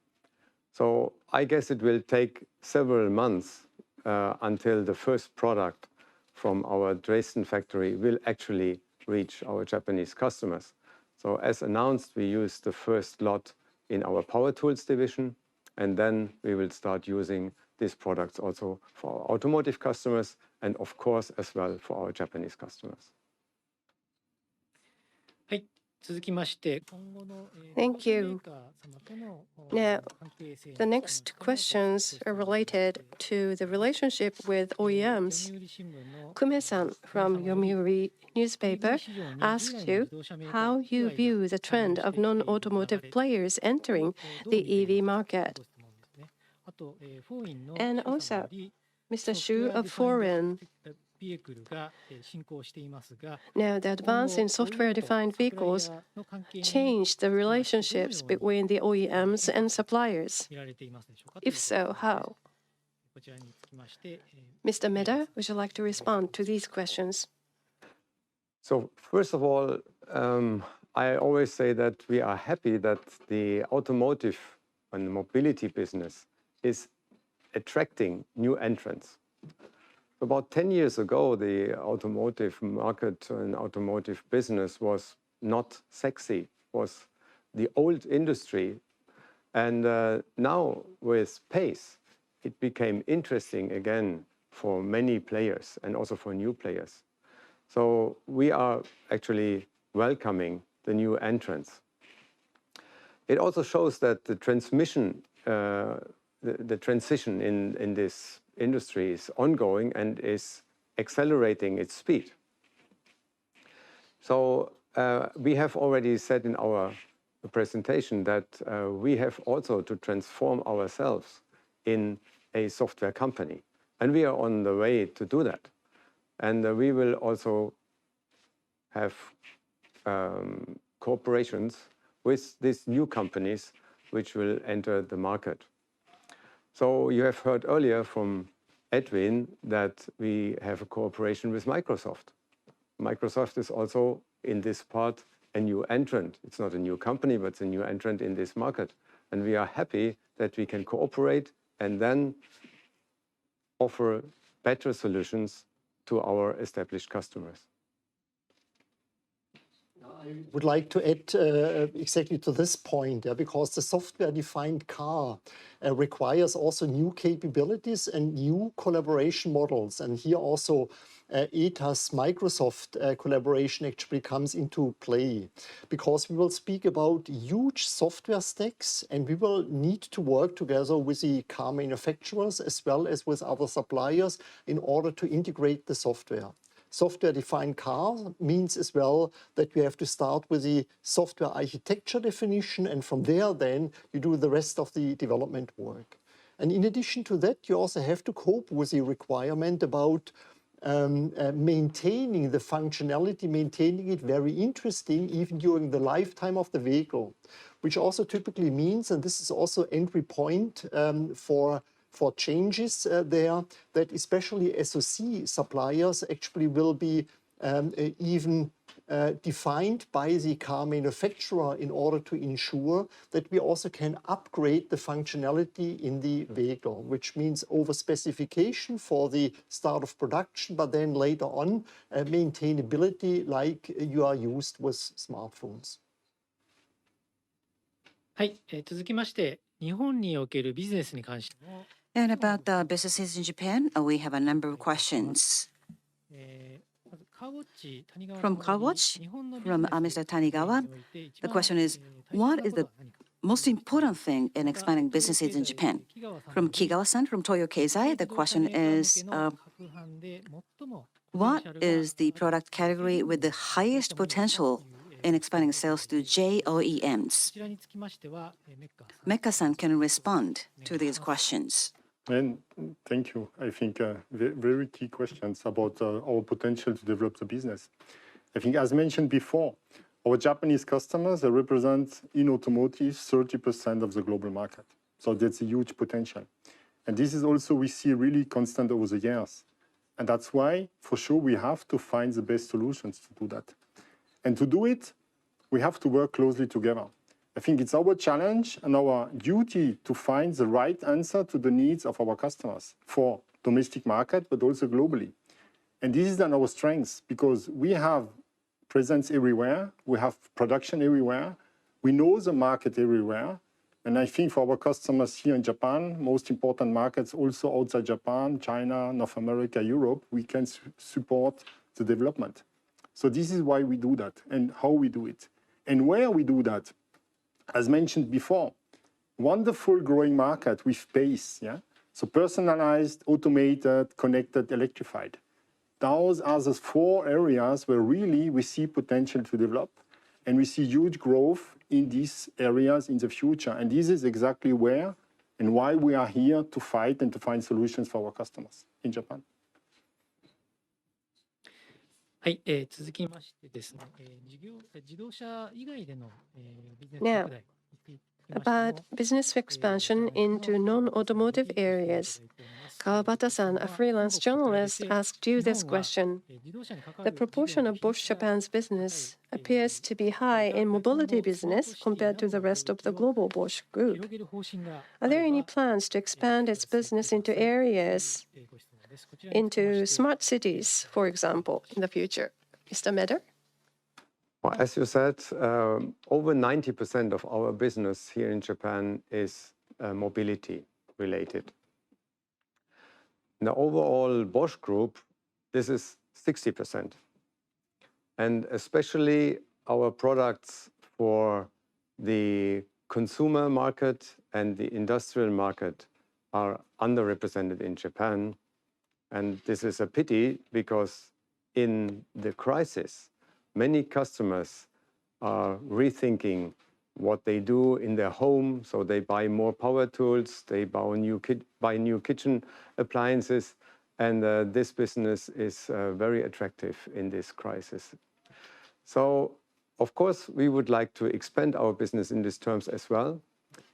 So I guess it will take several months until the first product from our Dresden factory will actually reach our Japanese customers. So as announced, we use the first lot in our power tools division, and then we will start using these products also for our automotive customers and of course as well for our Japanese customers. Thank you. Now, the next questions are related to the relationship with OEMs. Kume-san from Yomiuri newspaper asked you how you view the trend of non-automotive players entering the EV market. And also, Mr. Shu of Foreign. Now, the advance in software-defined vehicles changed the relationships between the OEMs and suppliers. If so, how? Mr. Meda, would you like to respond to these questions? So first of all, I always say that we are happy that the automotive and mobility business is attracting new entrants. About 10 years ago, the automotive market and automotive business was not sexy, was the old industry. And now with pace, it became interesting again for many players and also for new players. So we are actually welcoming the new entrants. It also shows that the transition in this industry is ongoing and is accelerating its speed. So we have already said in our presentation that we have also to transform ourselves in a software company. And we are on the way to do that. And we will also have cooperations with these new companies which will enter the market. So you have heard earlier from Edwin that we have a cooperation with Microsoft. Microsoft is also in this part a new entrant. It's not a new company, but it's a new entrant in this market. And we are happy that we can cooperate and then offer better solutions to our established customers. I would like to add exactly to this point, because the software-defined car requires also new capabilities and new collaboration models. And here also ETA's Microsoft collaboration actually comes into play, because we will speak about huge software stacks and we will need to work together with the car manufacturers as well as with other suppliers in order to integrate the software. Software-defined car means as well that we have to start with the software architecture definition, and from there then you do the rest of the development work. And in addition to that, you also have to cope with the requirement about maintaining the functionality, maintaining it very interesting even during the lifetime of the vehicle, which also typically means, and this is also entry point for changes there, that especially SoC suppliers actually will be even defined by the car manufacturer in order to ensure that we also can upgrade the functionality in the vehicle, which means over specification for the start of production, but then later on maintainability like you are used with smartphones. はい、続きまして、日本におけるビジネスに関しても And about the businesses in Japan, we have a number of questions. From CarWatch, from Mr. Tanigawa, the question is, what is the most important thing in expanding businesses in Japan? From Kigawa-san, from Toyo Keizai, the question is, what is the product category with the highest potential in expanding sales to JOEMs? Mekka-san can respond to these questions. And thank you. I think very key questions about our potential to develop the business. I think, as mentioned before, our Japanese customers represent in automotive 30% of the global market. So that's a huge potential. And this is also we see really constant over the years. And that's why, for sure, we have to find the best solutions to do that. And to do it, we have to work closely together. I think it's our challenge and our duty to find the right answer to the needs of our customers for domestic market, but also globally. And this is then our strength because we have presence everywhere, we have production everywhere, we know the market everywhere. And I think for our customers here in Japan, most important markets also outside Japan, China, North America, Europe, we can support the development. So this is why we do that and how we do it. And where we do that, as mentioned before, wonderful growing market with pace, yeah? So personalized, automated, connected, electrified. Those are the 4 areas where really we see potential to develop and we see huge growth in these areas in the future. And this is exactly where and why we are here to fight and to find solutions for our customers in Japan. はい、続きましてですね、自動車以外での、ビジネス拡大 About business expansion into non-automotive areas. Kawabata-san, a freelance journalist, asked you this question. The proportion of Bosch Japan's business appears to be high in mobility business compared to the rest of the global Bosch group. Are there any plans to expand its business into areas, into smart cities, for example, in the future? Mr. Meder? Well, as you said, over 90% of our business here in Japan is mobility related. In the overall Bosch Group, this is 60%. And especially our products for the consumer market and the industrial market are underrepresented in Japan. And this is a pity because in the crisis, many customers are rethinking what they do in their home. So they buy more power tools, they buy new kitchen appliances, and this business is very attractive in this crisis. So, of course, we would like to expand our business in these terms as well,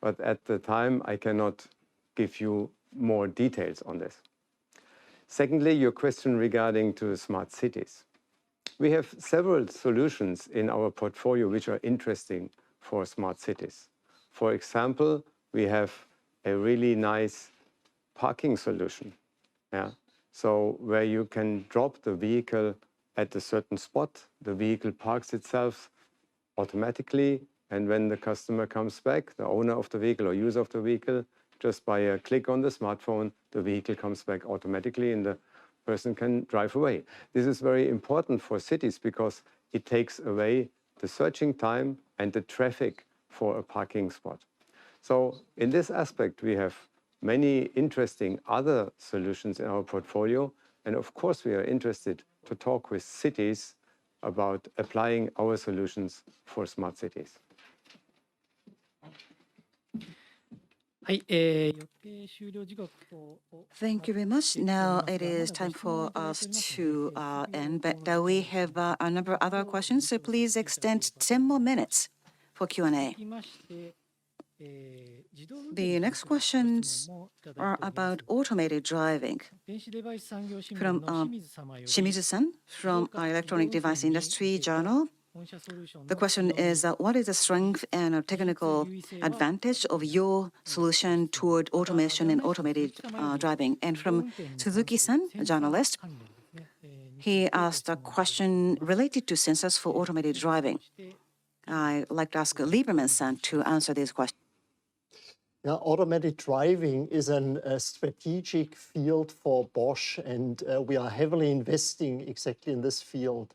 but at the time, I cannot give you more details on this. Secondly, your question regarding to smart cities. We have several solutions in our portfolio which are interesting for smart cities. For example, we have a really nice parking solution. Yeah? So where you can drop the vehicle at a certain spot, the vehicle parks itself automatically, and when the customer comes back, the owner of the vehicle or user of the vehicle, just by a click on the smartphone, the vehicle comes back automatically and the person can drive away. This is very important for cities because it takes away the searching time and the traffic for a parking spot. So in this aspect, we have many interesting other solutions in our portfolio. And of course, we are interested to talk with cities about applying our solutions for smart cities. Thank you very much. Now it is time for us to end, but we have a number of other questions, so please extend 10 more minutes for Q&A. The next questions are about automated driving. From Shimizu-san from our Electronic Device Industry Journal. The question is, what is the strength and technical advantage of your solution toward automation and automated driving? And from Suzuki-san, a journalist, he asked a question related to sensors for automated driving. I'd like to ask Lieberman-san to answer this question. Yeah, automated driving is a strategic field for Bosch, and we are heavily investing exactly in this field.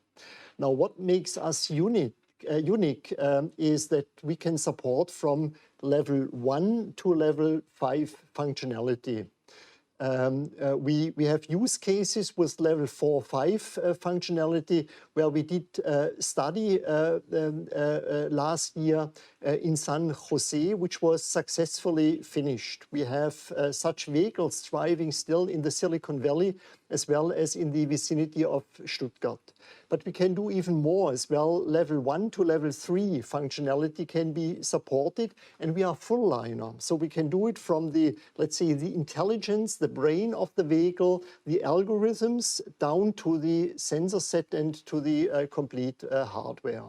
Now, what makes us unique is that we can support from level 1 to level 5 functionality. We have use cases with level 4, 5 functionality, where we did study last year in San Jose, which was successfully finished. We have such vehicles driving still in the Silicon Valley, as well as in the vicinity of Stuttgart. But we can do even more as well. Level 1 to level 3 functionality can be supported, and we are full liner. So we can do it from the, let's say, the intelligence, the brain of the vehicle, the algorithms, down to the sensor set and to the complete hardware.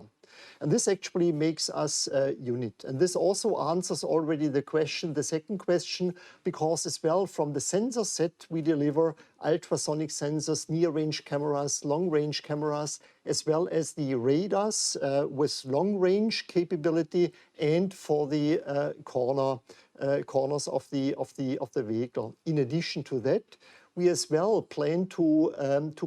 And this actually makes us unique. And this also answers already the question, the second question, because as well from the sensor set, we deliver ultrasonic sensors, near-range cameras, long-range cameras, as well as the radars with long-range capability and for the corners of the vehicle. In addition to that, we as well plan to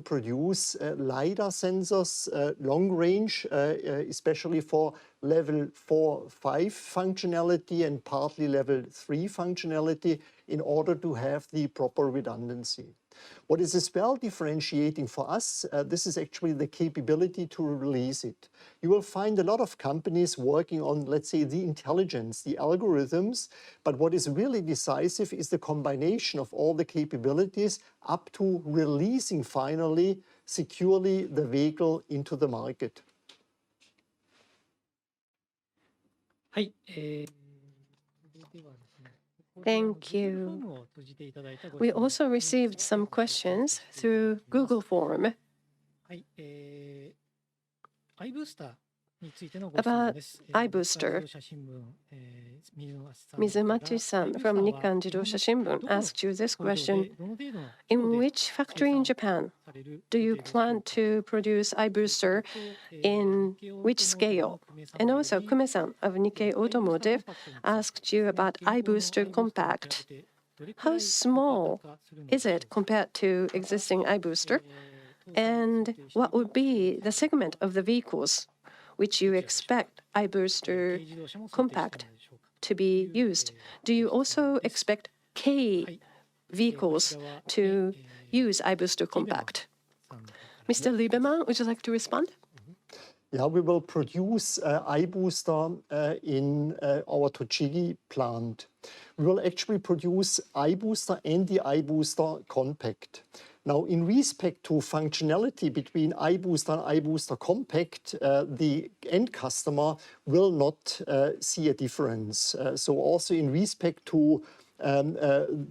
produce LiDAR sensors, long range, especially for level 4, 5 functionality and partly level 3 functionality in order to have the proper redundancy. What is as well differentiating for us, this is actually the capability to release it. You will find a lot of companies working on, let's say, the intelligence, the algorithms, but what is really decisive is the combination of all the capabilities up to releasing finally securely the vehicle into the market. はい、ではですね、 Thank you. フォームを閉じていただいたご質問 We also received some questions through Google Form はい、iBooster についてのご質問 about です。 iBooster. 自動車新聞、Mizumachi-san from Nikkan Jidosha Shimbun asked you this question. In which factory in Japan do you plan to produce iBooster, in which scale? And also, Kume-san of Nikkei Automotive asked you about iBooster Compact. How small is it compared to existing iBooster? And what would be the segment of the vehicles which you expect iBooster Compact to be used? Do you also expect K vehicles to use iBooster Compact? Mr. Lieberman, would you like to respond? Yeah, we will produce iBooster in our Tochigi plant. We will actually produce iBooster and the iBooster Compact. Now, in respect to functionality between iBooster and iBooster Compact, the end customer will not see a difference. So also in respect to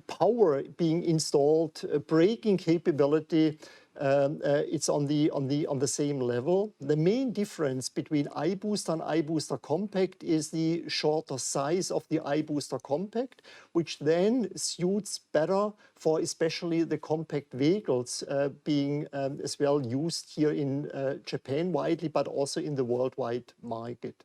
power being installed, braking capability, it's on the same level. The main difference between iBooster and iBooster Compact is the shorter size of the iBooster Compact, which then suits better for especially the compact vehicles being as well used here in Japan widely, but also in the worldwide market.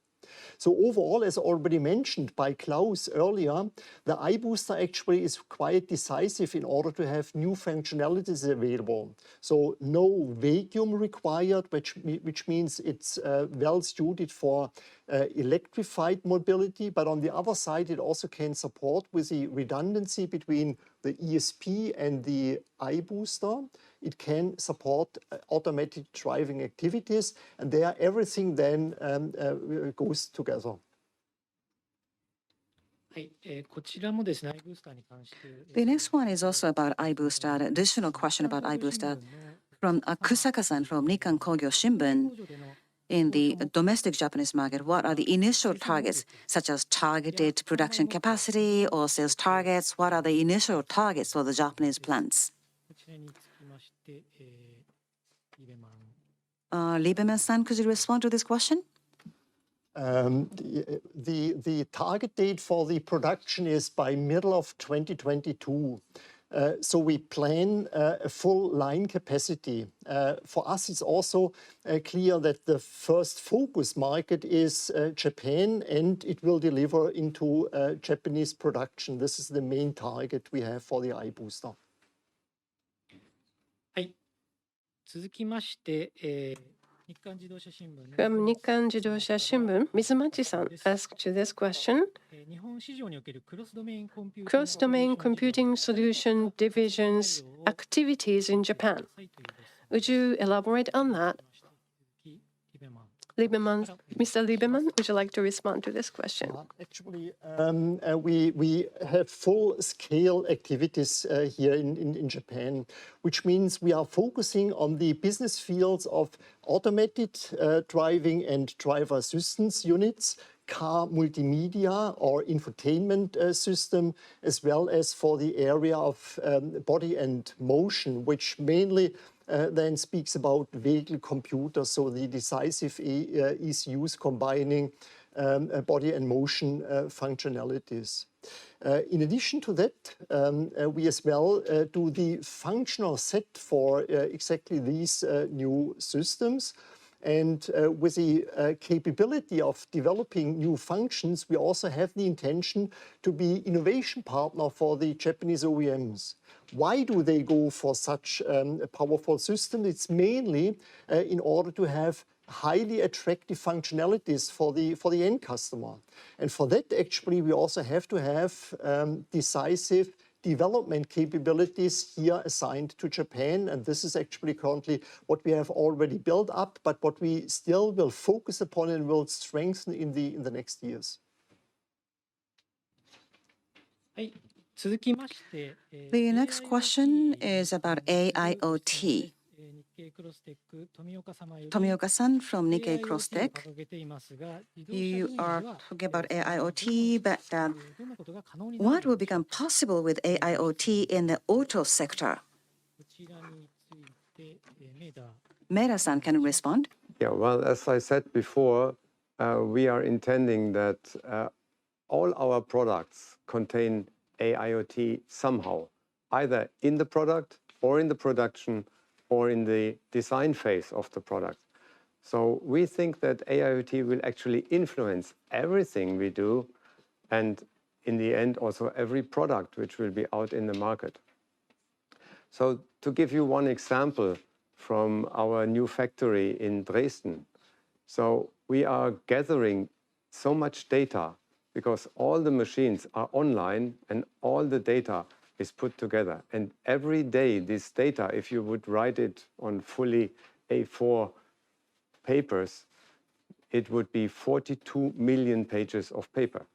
So overall, as already mentioned by Klaus earlier, the iBooster actually is quite decisive in order to have new functionalities available. So no vacuum required, which means it's well suited for electrified mobility, but on the other side, it also can support with the redundancy between the ESP and the iBooster. It can support automatic driving activities, and there everything then goes together. はい、こちらもですね、iBooster に関して。 The next one is also about iBooster. An additional question about iBooster from Kusaka-san from Nikkan Kogyo Shimbun. In the domestic Japanese market, what are the initial targets, such as targeted production capacity or sales targets? What are the initial targets for the Japanese plants? こちらにつきまして、リベマン。Lieberman-san, could you respond to this question? The target date for the production is by middle of 2022. So we plan a full line capacity. For us, it's also clear that the first focus market is Japan, and it will deliver into Japanese production. This is the main target we have for the iBooster. はい。続きまして、From Nikkan Jidosha Shimbun, Mizumachi-san asked you this question. Cross-domain computing solution division's activities in Japan. Would you elaborate on that? Mr. Lieberman, would you like to respond to this question? Actually, we have full-scale activities here in Japan, which means we are focusing on the business fields of automated driving and driver assistance units, car multimedia or infotainment system, as well as for the area of body and motion, which mainly then speaks about vehicle computers, so the decisive ECUs combining body and motion functionalities. In addition to that, we as well do the functional set for exactly these new systems. And with the capability of developing new functions, we also have the intention to be innovation partner for the Japanese OEMs. Why do they go for such a powerful system? It's mainly in order to have highly attractive functionalities for the end customer. And for that, actually, we also have to have decisive development capabilities here assigned to Japan. And this is actually currently what we have already built up, but what we still will focus upon and will strengthen in the next years. The next question is about AIoT. Tomioka-san from Nikkei Crosstech. You are talking about AIoT, but what will become possible with AIoT in the auto sector? Maeda-san, can you respond? Yeah, well, as I said before, we are intending that all our products contain AIoT somehow, either in the product or in the production or in the design phase of the product. So we think that AIoT will actually influence everything we do, and in the end also every product which will be out in the market. So to give you one example from our new factory in Dresden. So we are gathering so much data because all the machines are online and all the data is put together. And every day this data, if you would write it on fully A4 papers, it would be 42 million pages of paper.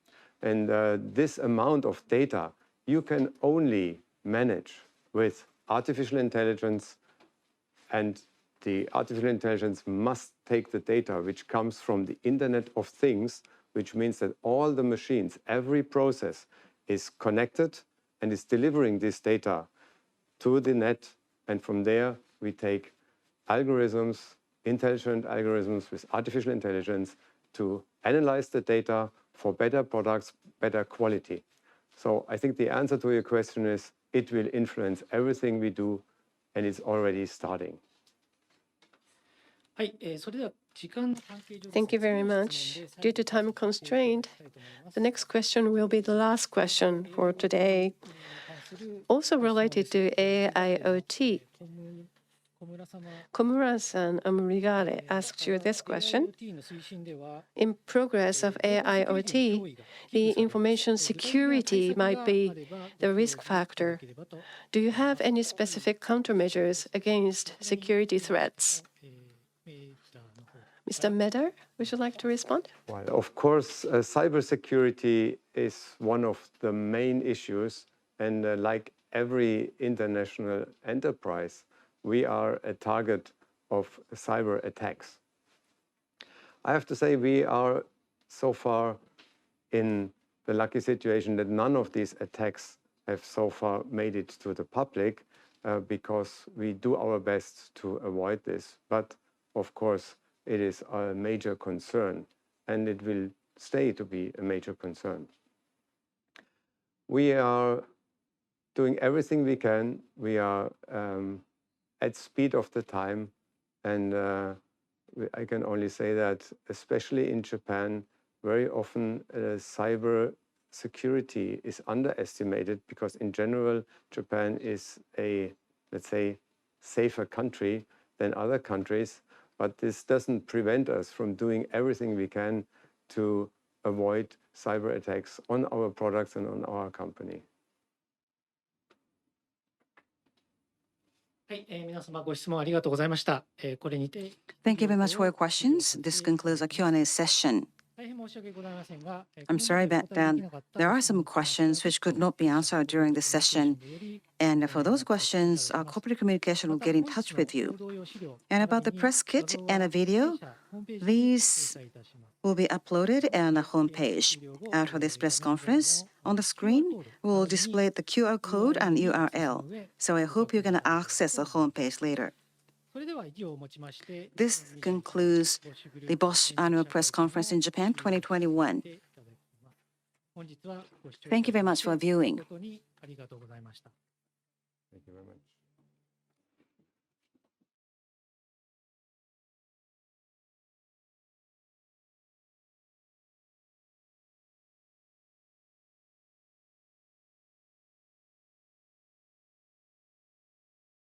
And this amount of data you can only manage with artificial intelligence, and the artificial intelligence must take the data which comes from the Internet of Things, which means that all the machines, every process is connected and is delivering this data to the net. And from there, we take algorithms, intelligent algorithms with artificial intelligence to analyze the data for better products, better quality. So I think the answer to your question is it will influence everything we do, and it's already starting. Thank you very much. Due to time constraint, the next question will be the last question for today. Also related to AIoT, Komura-san Amurigare asked you this question. In progress of AIoT, the information security might be the risk factor. Do you have any specific countermeasures against security threats? Mr. Maeda, would you like to respond? Well, of course, cybersecurity is one of the main issues. And like every international enterprise, we are a target of cyber attacks. I have to say we are so far in the lucky situation that none of these attacks have so far made it to the public because we do our best to avoid this. But of course, it is a major concern, and it will stay to be a major concern. We are doing everything we can. We are at speed of the time, and I can only say that, especially in Japan, very often cyber security is underestimated because in general, Japan is a, let's say, safer country than other countries. but this doesn't prevent us from doing everything we can to avoid cyber attacks on our products and on our company. はい、皆様ご質問ありがとうございました。これにて Thank you very much for your questions. This concludes our Q&A session. 大変申し訳ございませんが、 I'm sorry that there are some questions which could not be answered during this session. And for those questions, our corporate communication will get in touch with you. And about the press kit and a video, these will be uploaded on the homepage. After this press conference, on the screen, we'll display the QR code and URL. So I hope you can access the homepage later. それでは以上をもちまして This concludes the Bosch Annual Press Conference in Japan 2021. 本日はご視聴 Thank you very much for viewing. 誠にありがとうございました。Thank you very much.